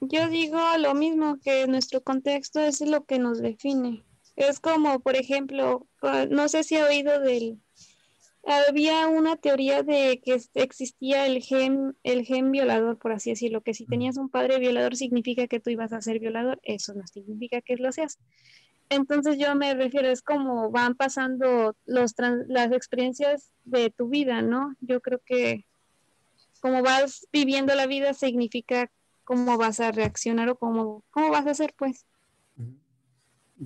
S2: Yo digo lo mismo, que nuestro contexto es lo que nos define. Es como, por ejemplo, no sé si ha oído había una teoría de que existía el gen violador, por así decirlo, que si tenías un padre violador significa que tú ibas a ser violador, eso no significa que lo seas. Entonces yo me refiero, es como van pasando las experiencias de tu vida, ¿no? Yo creo que como vas viviendo la vida significa cómo vas a reaccionar o cómo vas a hacer, pues.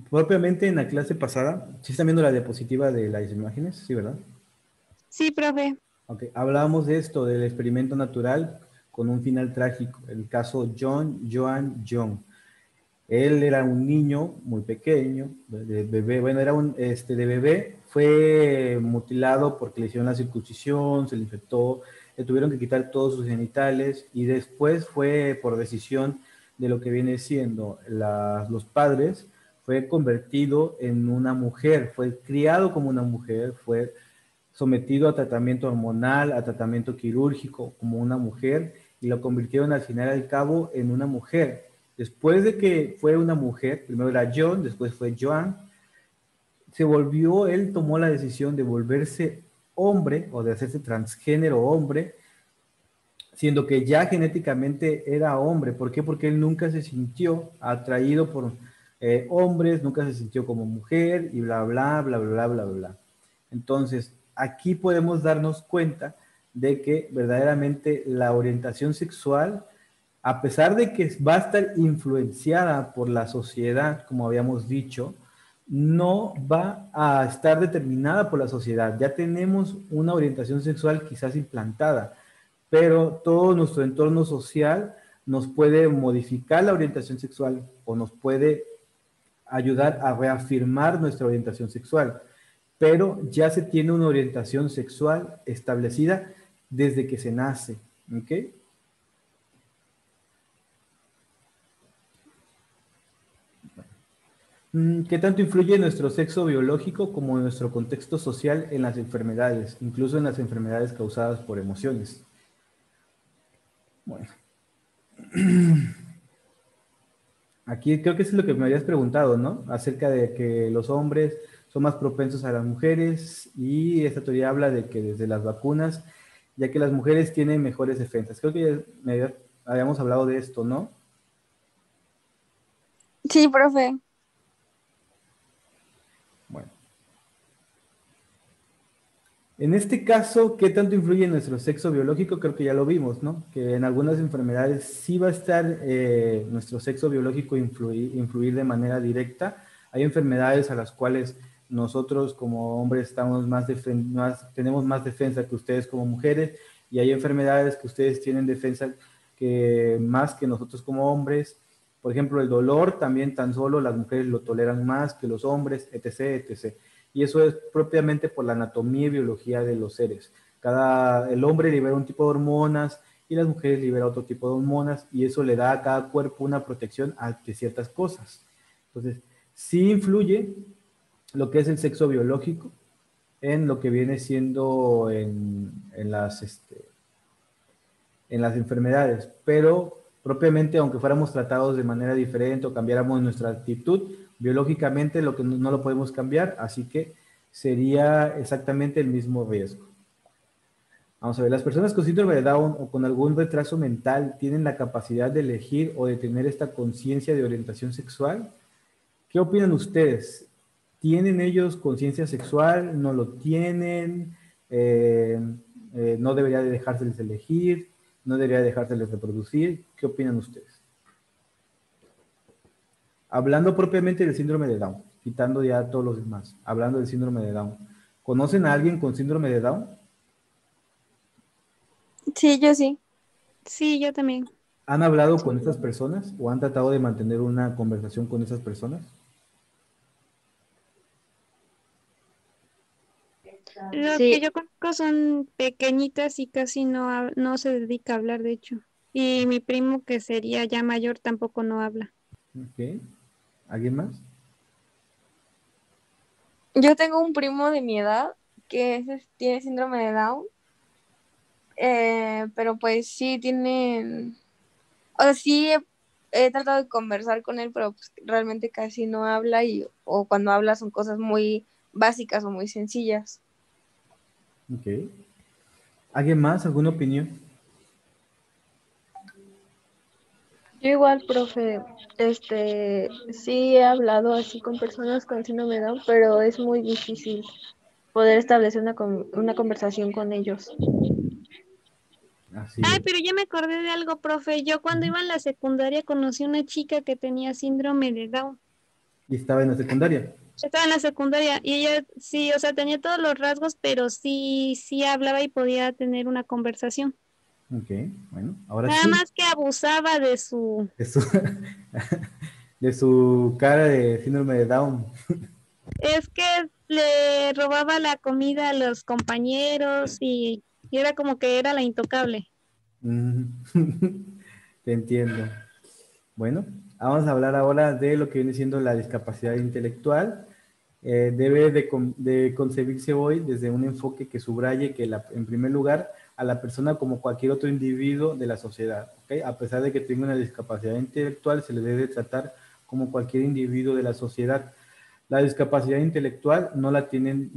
S1: Propiamente en la clase pasada, ¿sí están viendo la diapositiva de las imágenes? Sí, ¿verdad?
S2: Sí, profe.
S1: Ok, hablábamos de esto, del experimento natural con un final trágico, el caso Joan Young. Él era un niño muy pequeño, de bebé, bueno, era de bebé, fue mutilado porque le hicieron la circuncisión, se le infectó, le tuvieron que quitar todos sus genitales y después fue por decisión de lo que viene siendo los padres, fue convertido en una mujer, fue criado como una mujer, fue sometido a tratamiento hormonal, a tratamiento quirúrgico como una mujer y lo convirtieron al final al cabo en una mujer. Después de que fue una mujer, primero era John, después fue Joan, él tomó la decisión de volverse hombre o de hacerse transgénero hombre, siendo que ya genéticamente era hombre. ¿Por qué? Porque él nunca se sintió atraído por hombres, nunca se sintió como mujer y bla, bla, bla, bla, bla, bla, bla. Entonces, aquí podemos darnos cuenta de que verdaderamente la orientación sexual, a pesar de que va a estar influenciada por la sociedad, como habíamos dicho, no va a estar determinada por la sociedad. Ya tenemos una orientación sexual quizás implantada, pero todo nuestro entorno social nos puede modificar la orientación sexual o nos puede ayudar a reafirmar nuestra orientación sexual, pero ya se tiene una orientación sexual establecida desde que se nace, ¿ok? ¿Qué tanto influye nuestro sexo biológico como nuestro contexto social en las enfermedades, incluso en las enfermedades causadas por emociones? Bueno, aquí creo que es lo que me habías preguntado, ¿no? Acerca de que los hombres son más propensos a las mujeres y esta teoría habla de que desde las vacunas, ya que las mujeres tienen mejores defensas. Creo que habíamos hablado de esto, ¿no?
S2: Sí, profe.
S1: Bueno. En este caso, ¿qué tanto influye en nuestro sexo biológico? Creo que ya lo vimos, ¿no? Que en algunas enfermedades sí va a estar nuestro sexo biológico influir de manera directa. Hay enfermedades a las cuales nosotros como hombres tenemos más defensa que ustedes como mujeres, y hay enfermedades que ustedes tienen defensa más que nosotros como hombres. Por ejemplo, el dolor también tan solo las mujeres lo toleran más que los hombres, etc., etc. Y eso es propiamente por la anatomía y biología de los seres. El hombre libera un tipo de hormonas y las mujeres liberan otro tipo de hormonas, y eso le da a cada cuerpo una protección ante ciertas cosas. Entonces, sí influye lo que es el sexo biológico en lo que viene siendo en las enfermedades, pero propiamente, aunque fuéramos tratados de manera diferente o cambiáramos nuestra actitud, biológicamente lo que no lo podemos cambiar, así que sería exactamente el mismo riesgo. Vamos a ver, las personas con síndrome de Down o con algún retraso mental tienen la capacidad de elegir o de tener esta conciencia de orientación sexual. ¿Qué opinan ustedes? ¿Tienen ellos conciencia sexual? ¿No lo tienen? ¿No debería de dejárseles elegir? ¿No debería dejárseles reproducir? ¿Qué opinan ustedes? Hablando propiamente del síndrome de Down, quitando ya todos los demás, hablando del síndrome de Down. ¿Conocen a alguien con síndrome de Down?
S2: Sí, yo sí. Sí, yo también.
S1: ¿Han hablado con estas personas o han tratado de mantener una conversación con esas personas?
S2: Los
S4: Sí,
S2: que yo conozco son pequeñitas y casi no se dedica a hablar, de hecho. Y mi primo, que sería ya mayor, tampoco no habla.
S1: Ok. ¿Alguien más?
S3: Yo tengo un primo de mi edad que tiene síndrome de Down, pero pues sí tienen, o sea, sí he tratado de conversar con él, pero pues realmente casi no habla o cuando habla son cosas muy básicas o muy sencillas.
S1: Ok. ¿Alguien más? ¿Alguna opinión?
S4: yo igual, profe, sí he hablado así con personas con síndrome de Down, pero es muy difícil poder establecer una conversación con ellos.
S1: Así
S2: Ay,
S1: es.
S2: pero ya me acordé de algo, profe. Yo cuando iba en la secundaria conocí una chica que tenía síndrome de Down.
S1: Y estaba en la secundaria.
S2: Estaba en la secundaria y ella sí, o sea, tenía todos los rasgos, pero sí hablaba y podía tener una conversación.
S1: Ok, bueno, ahora
S2: Nada
S1: sí.
S2: más que abusaba de su...
S1: De su, de su cara de síndrome de Down.
S2: Es que le robaba la comida a los compañeros y era como que era la intocable.
S1: Mm. Te entiendo. Bueno, vamos a hablar ahora de lo que viene siendo la discapacidad intelectual. Debe de concebirse hoy desde un enfoque que subraye que, en primer lugar, a la persona como cualquier otro individuo de la sociedad. ¿Okay? A pesar de que tenga una discapacidad intelectual, se le debe tratar como cualquier individuo de la sociedad. La discapacidad intelectual no la tiene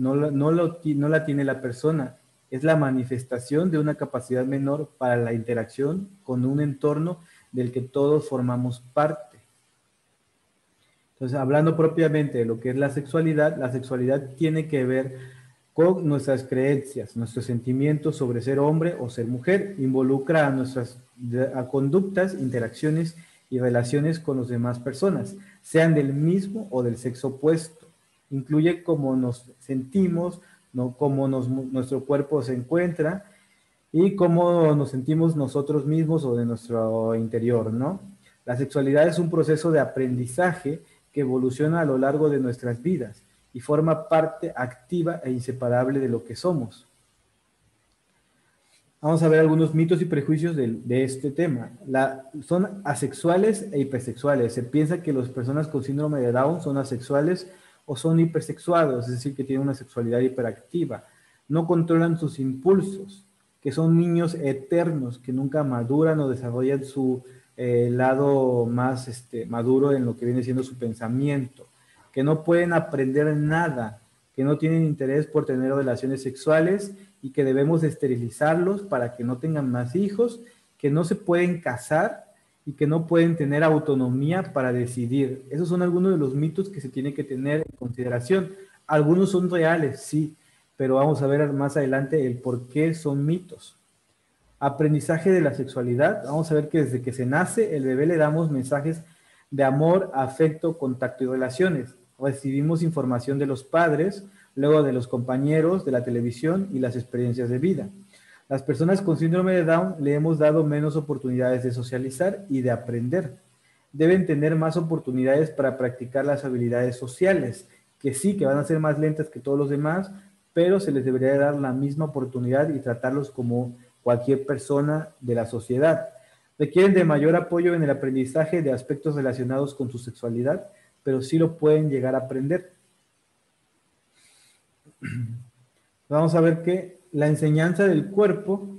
S1: la persona es la manifestación de una capacidad menor para la interacción con un entorno del que todos formamos parte. Entonces, hablando propiamente de lo que es la sexualidad tiene que ver con nuestras creencias, nuestros sentimientos sobre ser hombre o ser mujer, involucra a nuestras conductas, interacciones y relaciones con las demás personas, sean del mismo o del sexo opuesto. Incluye cómo nos sentimos, cómo nuestro cuerpo se encuentra y cómo nos sentimos nosotros mismos o de nuestro interior, ¿no? La sexualidad es un proceso de aprendizaje que evoluciona a lo largo de nuestras vidas y forma parte activa e inseparable de lo que somos. Vamos a ver algunos mitos y prejuicios de este tema. Son asexuales e hipersexuales. Se piensa que las personas con síndrome de Down son asexuales o son hipersexuados, es decir, que tienen una sexualidad hiperactiva. No controlan sus impulsos, que son niños eternos, que nunca maduran o desarrollan su lado más maduro en lo que viene siendo su pensamiento, que no pueden aprender nada, que no tienen interés por tener relaciones sexuales y que debemos esterilizarlos para que no tengan más hijos, que no se pueden casar y que no pueden tener autonomía para decidir. Esos son algunos de los mitos que se tienen que tener en consideración. Algunos son reales, sí, pero vamos a ver más adelante el por qué son mitos. Aprendizaje de la sexualidad. Vamos a ver que desde que se nace, el bebé le damos mensajes de amor, afecto, contacto y relaciones. Recibimos información de los padres, luego de los compañeros, de la televisión y las experiencias de vida. Las personas con síndrome de Down le hemos dado menos oportunidades de socializar y de aprender. Deben tener más oportunidades para practicar las habilidades sociales, que sí, que van a ser más lentas que todos los demás, pero se les debería dar la misma oportunidad y tratarlos como cualquier persona de la sociedad. Requieren de mayor apoyo en el aprendizaje de aspectos relacionados con su sexualidad, pero sí lo pueden llegar a aprender. Vamos a ver que la enseñanza del cuerpo,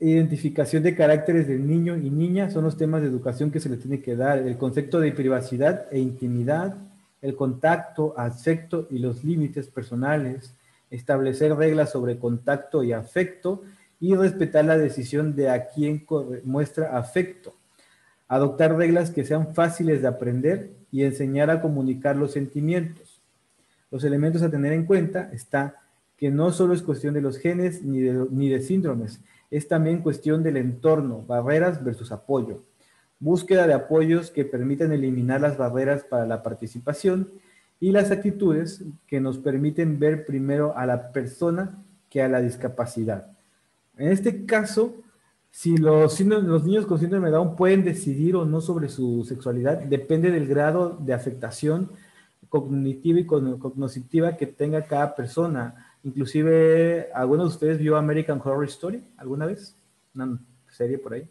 S1: identificación de caracteres del niño y niña son los temas de educación que se le tiene que dar. El concepto de privacidad e intimidad, el contacto, afecto y los límites personales, establecer reglas sobre contacto y afecto y respetar la decisión de a quien muestra afecto. Adoptar reglas que sean fáciles de aprender y enseñar a comunicar los sentimientos. Los elementos a tener en cuenta está que no solo es cuestión de los genes ni de síndromes, es también cuestión del entorno, barreras versus apoyo. Búsqueda de apoyos que permitan eliminar las barreras para la participación y las actitudes que nos permiten ver primero a la persona que a la discapacidad. En este caso, si los niños con síndrome de Down pueden decidir o no sobre su sexualidad, depende del grado de afectación cognitiva y cognitiva que tenga cada persona. Inclusive, ¿alguno de ustedes vio American Horror Story alguna vez? Una serie por ahí.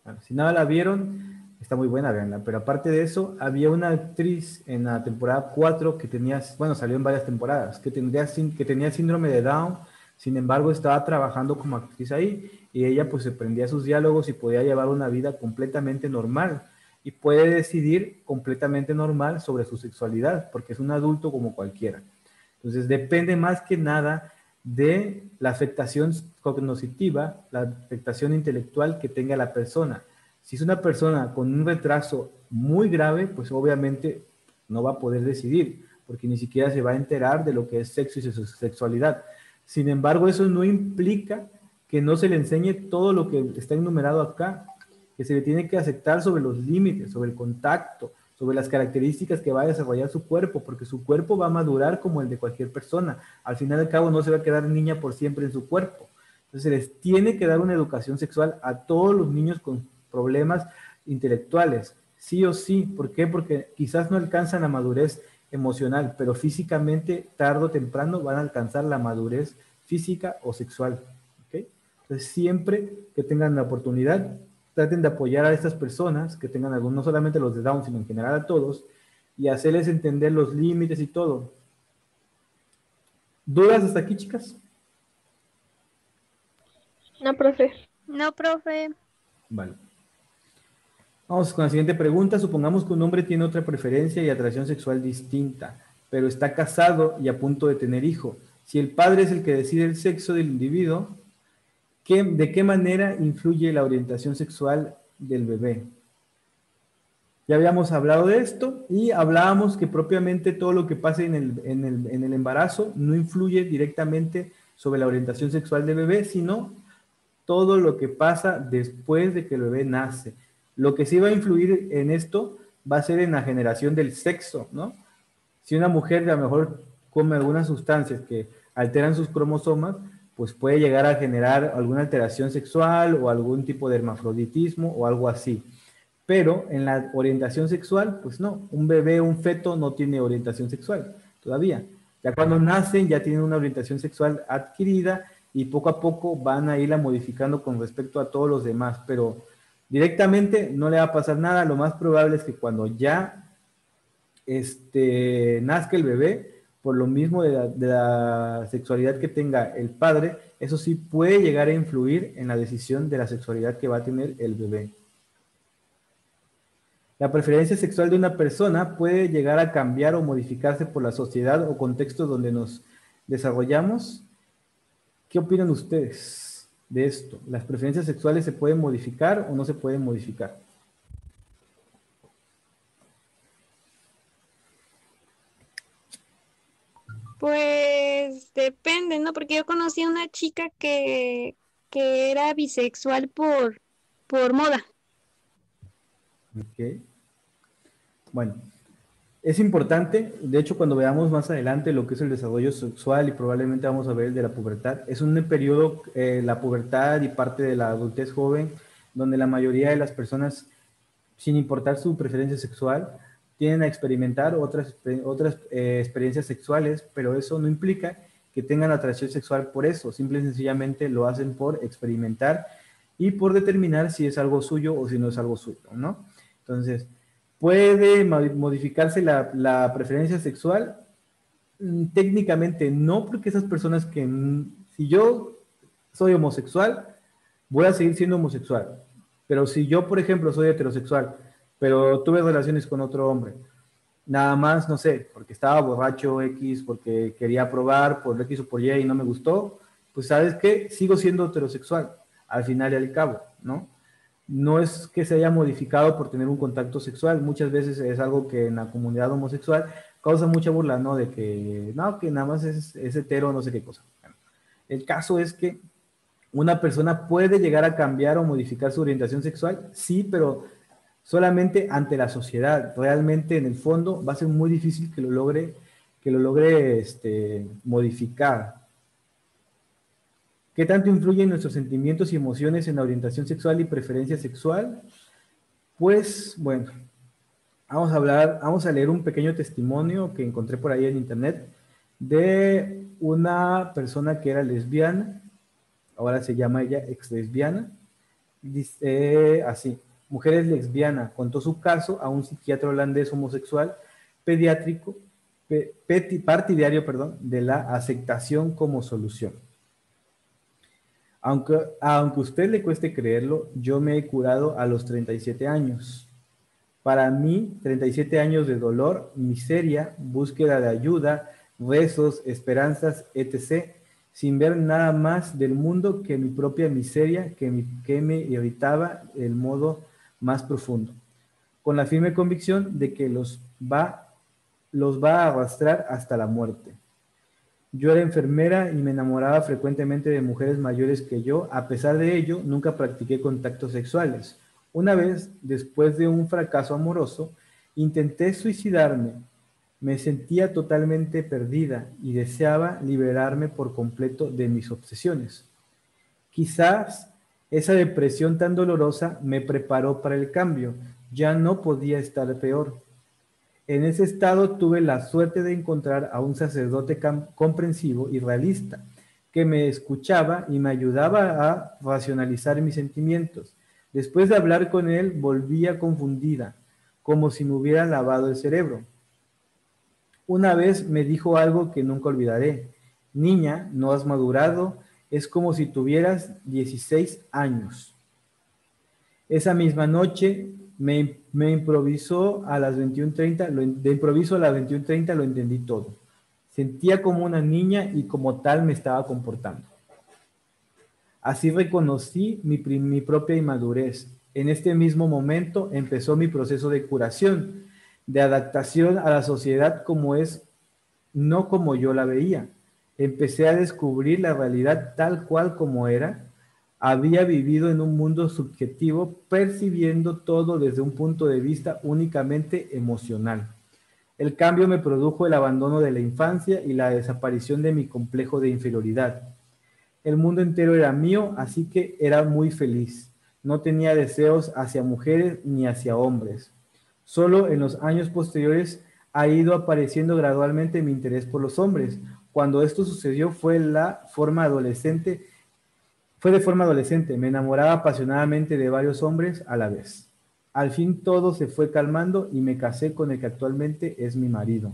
S1: Bueno, si nada la vieron, está muy buena, véanla. Pero aparte de eso, había una actriz en la temporada 4 que tenía, bueno, salió en varias temporadas, que tenía síndrome de Down. Sin embargo, estaba trabajando como actriz ahí y ella pues se aprendía sus diálogos y podía llevar una vida completamente normal y puede decidir completamente normal sobre su sexualidad porque es un adulto como cualquiera. Entonces depende más que nada de la afectación cognitiva, la afectación intelectual que tenga la persona. Si es una persona con un retraso muy grave, pues obviamente no va a poder decidir porque ni siquiera se va a enterar de lo que es sexo y su sexualidad. Sin embargo, eso no implica que no se le enseñe todo lo que está enumerado acá, que se le tiene que aceptar sobre los límites, sobre el contacto, sobre las características que va a desarrollar su cuerpo, porque su cuerpo va a madurar como el de cualquier persona. Al final y al cabo no se va a quedar niña por siempre en su cuerpo. Entonces se les tiene que dar una educación sexual a todos los niños con problemas intelectuales, sí o sí. ¿Por qué? Porque quizás no alcanzan la madurez emocional, pero físicamente, tarde o temprano, van a alcanzar la madurez física o sexual. ¿Okay? Entonces, siempre que tengan la oportunidad, traten de apoyar a estas personas que tengan algún, no solamente los de Down, sino en general a todos, y hacerles entender los límites y todo. ¿Dudas hasta aquí, chicas?
S4: No, profe.
S2: No, profe.
S1: Vale. Vamos con la siguiente pregunta. Supongamos que un hombre tiene otra preferencia y atracción sexual distinta, pero está casado y a punto de tener hijo. Si el padre es el que decide el sexo del individuo, ¿de qué manera influye la orientación sexual del bebé? Ya habíamos hablado de esto y hablábamos que propiamente todo lo que pase en el embarazo no influye directamente sobre la orientación sexual del bebé, sino todo lo que pasa después de que el bebé nace. Lo que sí va a influir en esto va a ser en la generación del sexo, ¿no? Si una mujer a lo mejor come algunas sustancias que alteran sus cromosomas, pues puede llegar a generar alguna alteración sexual o algún tipo de hermafroditismo o algo así. Pero en la orientación sexual, pues no, un bebé, un feto no tiene orientación sexual todavía. Ya cuando nacen ya tienen una orientación sexual adquirida y poco a poco van a irla modificando con respecto a todos los demás, pero directamente no le va a pasar nada. Lo más probable es que cuando ya nazca el bebé, por lo mismo de la sexualidad que tenga el padre, eso sí puede llegar a influir en la decisión de la sexualidad que va a tener el bebé. La preferencia sexual de una persona puede llegar a cambiar o modificarse por la sociedad o contextos donde nos desarrollamos. ¿Qué opinan ustedes de esto? ¿Las preferencias sexuales se pueden modificar o no se pueden modificar?
S2: Pues depende, ¿no? Porque yo conocí a una chica que era bisexual por moda.
S1: Ok. Bueno, es importante, de hecho, cuando veamos más adelante lo que es el desarrollo sexual y probablemente vamos a ver el de la pubertad, es un periodo, la pubertad y parte de la adultez joven, donde la mayoría de las personas, sin importar su preferencia sexual, tienden a experimentar otras experiencias sexuales, pero eso no implica que tengan atracción sexual por eso, simple y sencillamente lo hacen por experimentar y por determinar si es algo suyo o si no es algo suyo, ¿no? Entonces, ¿puede modificarse la preferencia sexual? Técnicamente no, porque esas personas que, si yo soy homosexual, voy a seguir siendo homosexual. Pero si yo, por ejemplo, soy heterosexual, pero tuve relaciones con otro hombre, nada más, no sé, porque estaba borracho X, porque quería probar por X o por Y y no me gustó, pues ¿sabes qué? Sigo siendo heterosexual, al final y al cabo, ¿no? No es que se haya modificado por tener un contacto sexual, muchas veces es algo que en la comunidad homosexual causa mucha burla, ¿no? De que, no, que nada más es hetero, no sé qué cosa. Bueno, el caso es que una persona puede llegar a cambiar o modificar su orientación sexual, sí, pero solamente ante la sociedad. Realmente, en el fondo, va a ser muy difícil que lo logre modificar. ¿Qué tanto influyen nuestros sentimientos y emociones en la orientación sexual y preferencia sexual? Pues, bueno, vamos a leer un pequeño testimonio que encontré por ahí en internet de una persona que era lesbiana, ahora se llama ella ex lesbiana, dice así: mujer es lesbiana, contó su caso a un psiquiatra holandés homosexual pediátrico, partidario, de la aceptación como solución. Aunque a usted le cueste creerlo, yo me he curado a los 37 años. Para mí, 37 años de dolor, miseria, búsqueda de ayuda, rezos, esperanzas, etc., sin ver nada más del mundo que mi propia miseria que me irritaba el modo más profundo, con la firme convicción de que los va a arrastrar hasta la muerte. Yo era enfermera y me enamoraba frecuentemente de mujeres mayores que yo. A pesar de ello, nunca practiqué contactos sexuales. Una vez, después de un fracaso amoroso, intenté suicidarme. Me sentía totalmente perdida y deseaba liberarme por completo de mis obsesiones. Quizás esa depresión tan dolorosa me preparó para el cambio. Ya no podía estar peor. En ese estado tuve la suerte de encontrar a un sacerdote comprensivo y realista que me escuchaba y me ayudaba a racionalizar mis sentimientos. Después de hablar con él, volvía confundida, como si me hubiera lavado el cerebro. Una vez me dijo algo que nunca olvidaré: niña, no has madurado, es como si tuvieras 16 años. Esa misma noche me improvisó a las 21:30, de improviso a las 21:30 lo entendí todo. Sentía como una niña y como tal me estaba comportando. Así reconocí mi propia inmadurez. En este mismo momento empezó mi proceso de curación, de adaptación a la sociedad como es, no como yo la veía. Empecé a descubrir la realidad tal cual como era. Había vivido en un mundo subjetivo, percibiendo todo desde un punto de vista únicamente emocional. El cambio me produjo el abandono de la infancia y la desaparición de mi complejo de inferioridad. El mundo entero era mío, así que era muy feliz. No tenía deseos hacia mujeres ni hacia hombres. Solo en los años posteriores ha ido apareciendo gradualmente mi interés por los hombres. Cuando esto sucedió fue de forma adolescente. Me enamoraba apasionadamente de varios hombres a la vez. Al fin todo se fue calmando y me casé con el que actualmente es mi marido.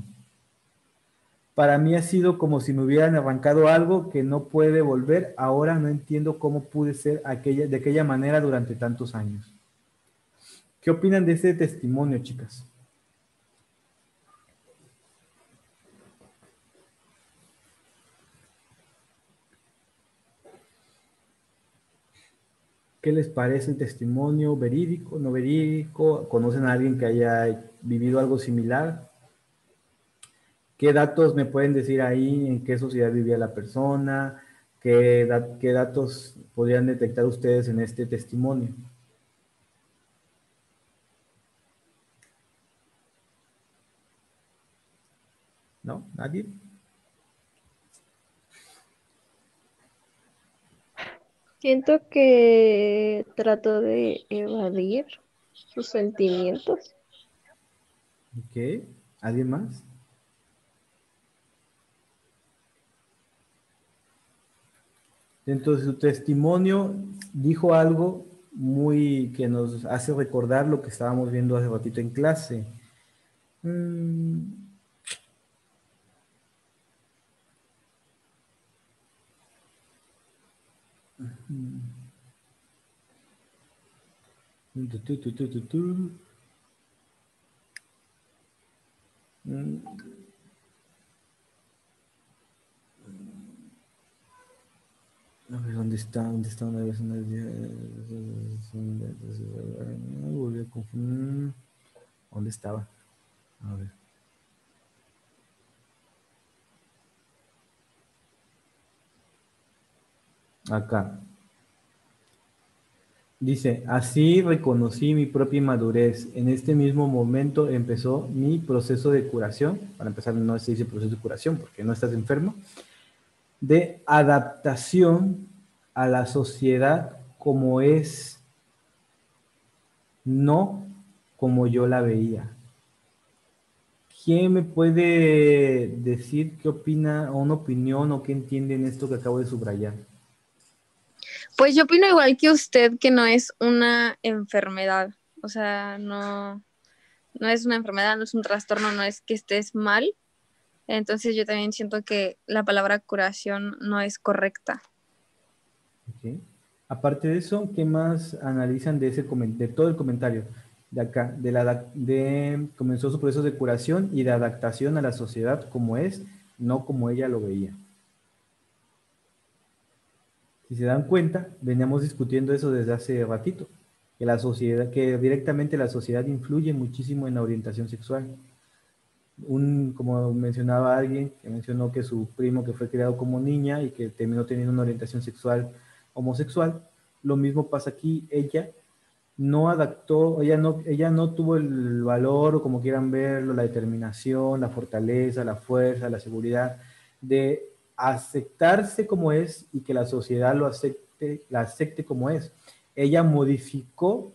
S1: Para mí ha sido como si me hubieran arrancado algo que no puede volver. Ahora no entiendo cómo pude ser de aquella manera durante tantos años. ¿Qué opinan de este testimonio, chicas? ¿Qué les parece el testimonio? ¿Verídico, no verídico? ¿Conocen a alguien que haya vivido algo similar? ¿Qué datos me pueden decir ahí? ¿En qué sociedad vivía la persona? ¿Qué datos podrían detectar ustedes en este testimonio? ¿No? ¿Nadie?
S4: Siento que trató de evadir sus sentimientos.
S1: Ok. ¿Alguien más? Dentro de su testimonio dijo algo muy que nos hace recordar lo que estábamos viendo hace ratito en clase. A ver, ¿dónde está? ¿Dónde está una vez una volví a confundir. ¿Dónde estaba? A ver. Acá. Dice, así reconocí mi propia inmadurez. En este mismo momento empezó mi proceso de curación. Para empezar, no se dice proceso de curación porque no estás enfermo. De adaptación a la sociedad como es, no como yo la veía. ¿Quién me puede decir qué opina o una opinión o qué entiende en esto que acabo de subrayar?
S3: Pues yo opino igual que usted que no es una enfermedad, o sea, no, no es una enfermedad, no es un trastorno, no es que estés mal. Entonces yo también siento que la palabra curación no es correcta.
S1: Okay. Aparte de eso, ¿qué más analizan de todo el comentario? De acá, comenzó su proceso de curación y de adaptación a la sociedad como es, no como ella lo veía. Si se dan cuenta, veníamos discutiendo eso desde hace ratito, que directamente la sociedad influye muchísimo en la orientación sexual. Como mencionaba alguien, que mencionó que su primo que fue criado como niña y que terminó teniendo una orientación sexual homosexual, lo mismo pasa aquí. Ella no adaptó, ella no tuvo el valor, o como quieran verlo, la determinación, la fortaleza, la fuerza, la seguridad de aceptarse como es y que la sociedad la acepte como es. Ella modificó,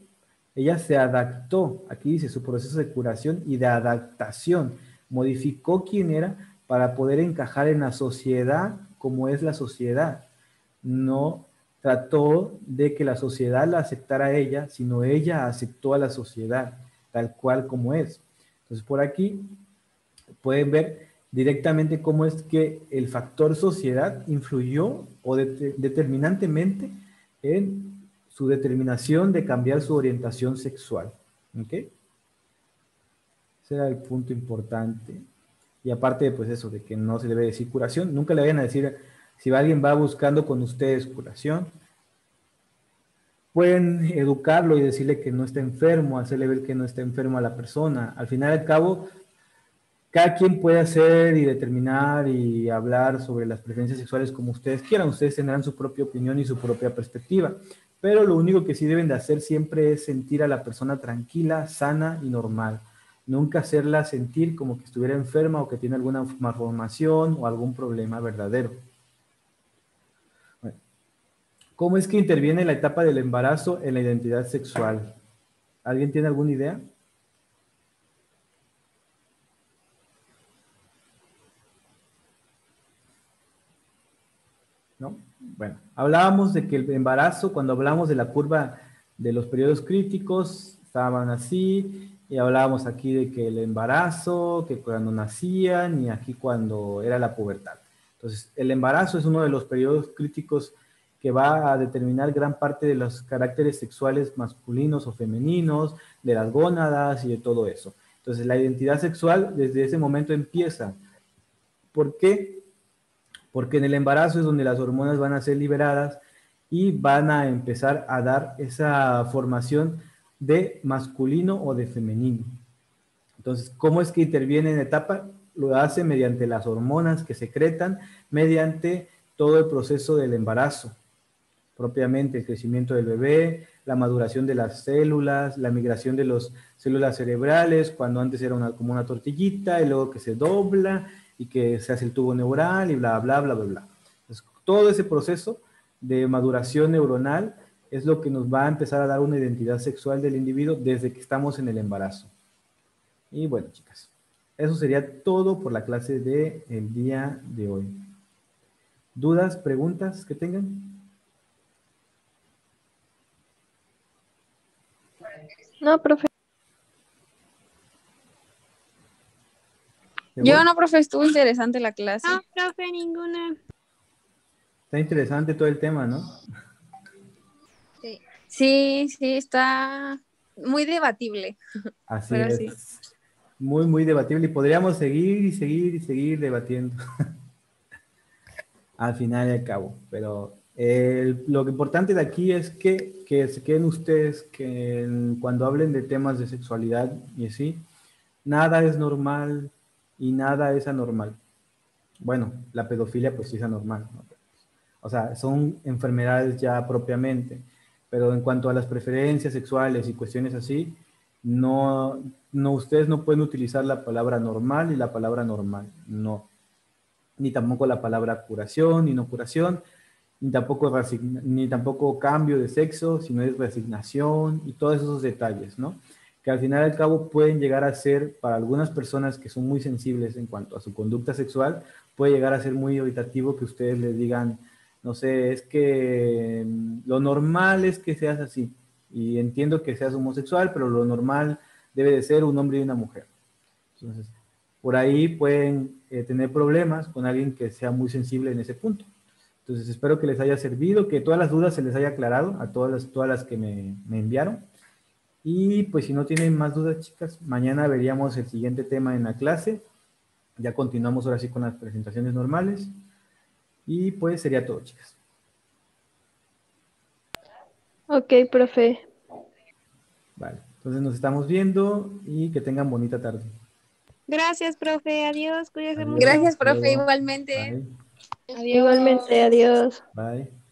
S1: ella se adaptó, aquí dice su proceso de curación y de adaptación, modificó quién era para poder encajar en la sociedad como es la sociedad. No trató de que la sociedad la aceptara a ella, sino ella aceptó a la sociedad tal cual como es. Entonces por aquí pueden ver directamente cómo es que el factor sociedad influyó o determinantemente en su determinación de cambiar su orientación sexual. ¿Ok? Ese era el punto importante. Y aparte, pues eso, de que no se debe decir curación, nunca le vayan a decir, si alguien va buscando con ustedes curación, pueden educarlo y decirle que no está enfermo, hacerle ver que no está enfermo a la persona. Al final y al cabo, cada quien puede hacer y determinar y hablar sobre las preferencias sexuales como ustedes quieran. Ustedes tendrán su propia opinión y su propia perspectiva. Pero lo único que sí deben de hacer siempre es sentir a la persona tranquila, sana y normal. Nunca hacerla sentir como que estuviera enferma o que tiene alguna malformación o algún problema verdadero. Bueno, ¿cómo es que interviene la etapa del embarazo en la identidad sexual? ¿Alguien tiene alguna idea? ¿No? Bueno, hablábamos de que el embarazo, cuando hablamos de la curva de los periodos críticos, estaban así, y hablábamos aquí de que el embarazo, que cuando nacían, y aquí cuando era la pubertad. Entonces, el embarazo es uno de los periodos críticos que va a determinar gran parte de los caracteres sexuales masculinos o femeninos, de las gónadas y de todo eso. Entonces, la identidad sexual desde ese momento empieza. ¿Por qué? Porque en el embarazo es donde las hormonas van a ser liberadas y van a empezar a dar esa formación de masculino o de femenino. Entonces, ¿cómo es que interviene en la etapa? Lo hace mediante las hormonas que secretan, mediante todo el proceso del embarazo, propiamente el crecimiento del bebé, la maduración de las células, la migración de las células cerebrales, cuando antes era como una tortillita, y luego que se dobla, y que se hace el tubo neural, y bla, bla, bla, bla, bla. Entonces, todo ese proceso de maduración neuronal es lo que nos va a empezar a dar una identidad sexual del individuo desde que estamos en el embarazo. Y bueno, chicas, eso sería todo por la clase del día de hoy. ¿Dudas, preguntas que tengan?
S4: No, profe.
S3: Yo no, profe, estuvo interesante la clase.
S2: No, profe, ninguna.
S1: Está interesante todo el tema, ¿no?
S5: Sí.
S3: Sí, sí, está muy debatible.
S1: Así
S3: Pero
S1: es.
S3: sí.
S1: Muy, muy debatible. Y podríamos seguir y seguir y seguir debatiendo. Al final y al cabo. Pero lo importante de aquí es que se queden ustedes que cuando hablen de temas de sexualidad y así, nada es normal y nada es anormal. Bueno, la pedofilia pues sí es anormal, ¿no? O sea, son enfermedades ya propiamente, pero en cuanto a las preferencias sexuales y cuestiones así, no, ustedes no pueden utilizar la palabra normal y la palabra normal, no. Ni tampoco la palabra curación, ni no curación, ni tampoco cambio de sexo, sino es resignación y todos esos detalles, ¿no? Que al final y al cabo pueden llegar a ser, para algunas personas que son muy sensibles en cuanto a su conducta sexual, puede llegar a ser muy irritativo que ustedes les digan, no sé, es que lo normal es que seas así, y entiendo que seas homosexual, pero lo normal debe de ser un hombre y una mujer. Entonces, por ahí pueden tener problemas con alguien que sea muy sensible en ese punto. Entonces, espero que les haya servido, que todas las dudas se les haya aclarado a todas las que me enviaron. Y pues si no tienen más dudas, chicas, mañana veríamos el siguiente tema en la clase. Ya continuamos ahora sí con las presentaciones normales. Y pues sería todo, chicas.
S4: Ok, profe.
S1: Vale, entonces nos estamos viendo y que tengan bonita tarde.
S2: Gracias, profe. Adiós. Cuídese
S1: Adiós.
S2: mucho.
S3: Gracias,
S1: Hasta
S3: profe,
S1: luego.
S3: igualmente.
S1: Bye.
S3: Adiós.
S4: Igualmente, adiós.
S1: Bye.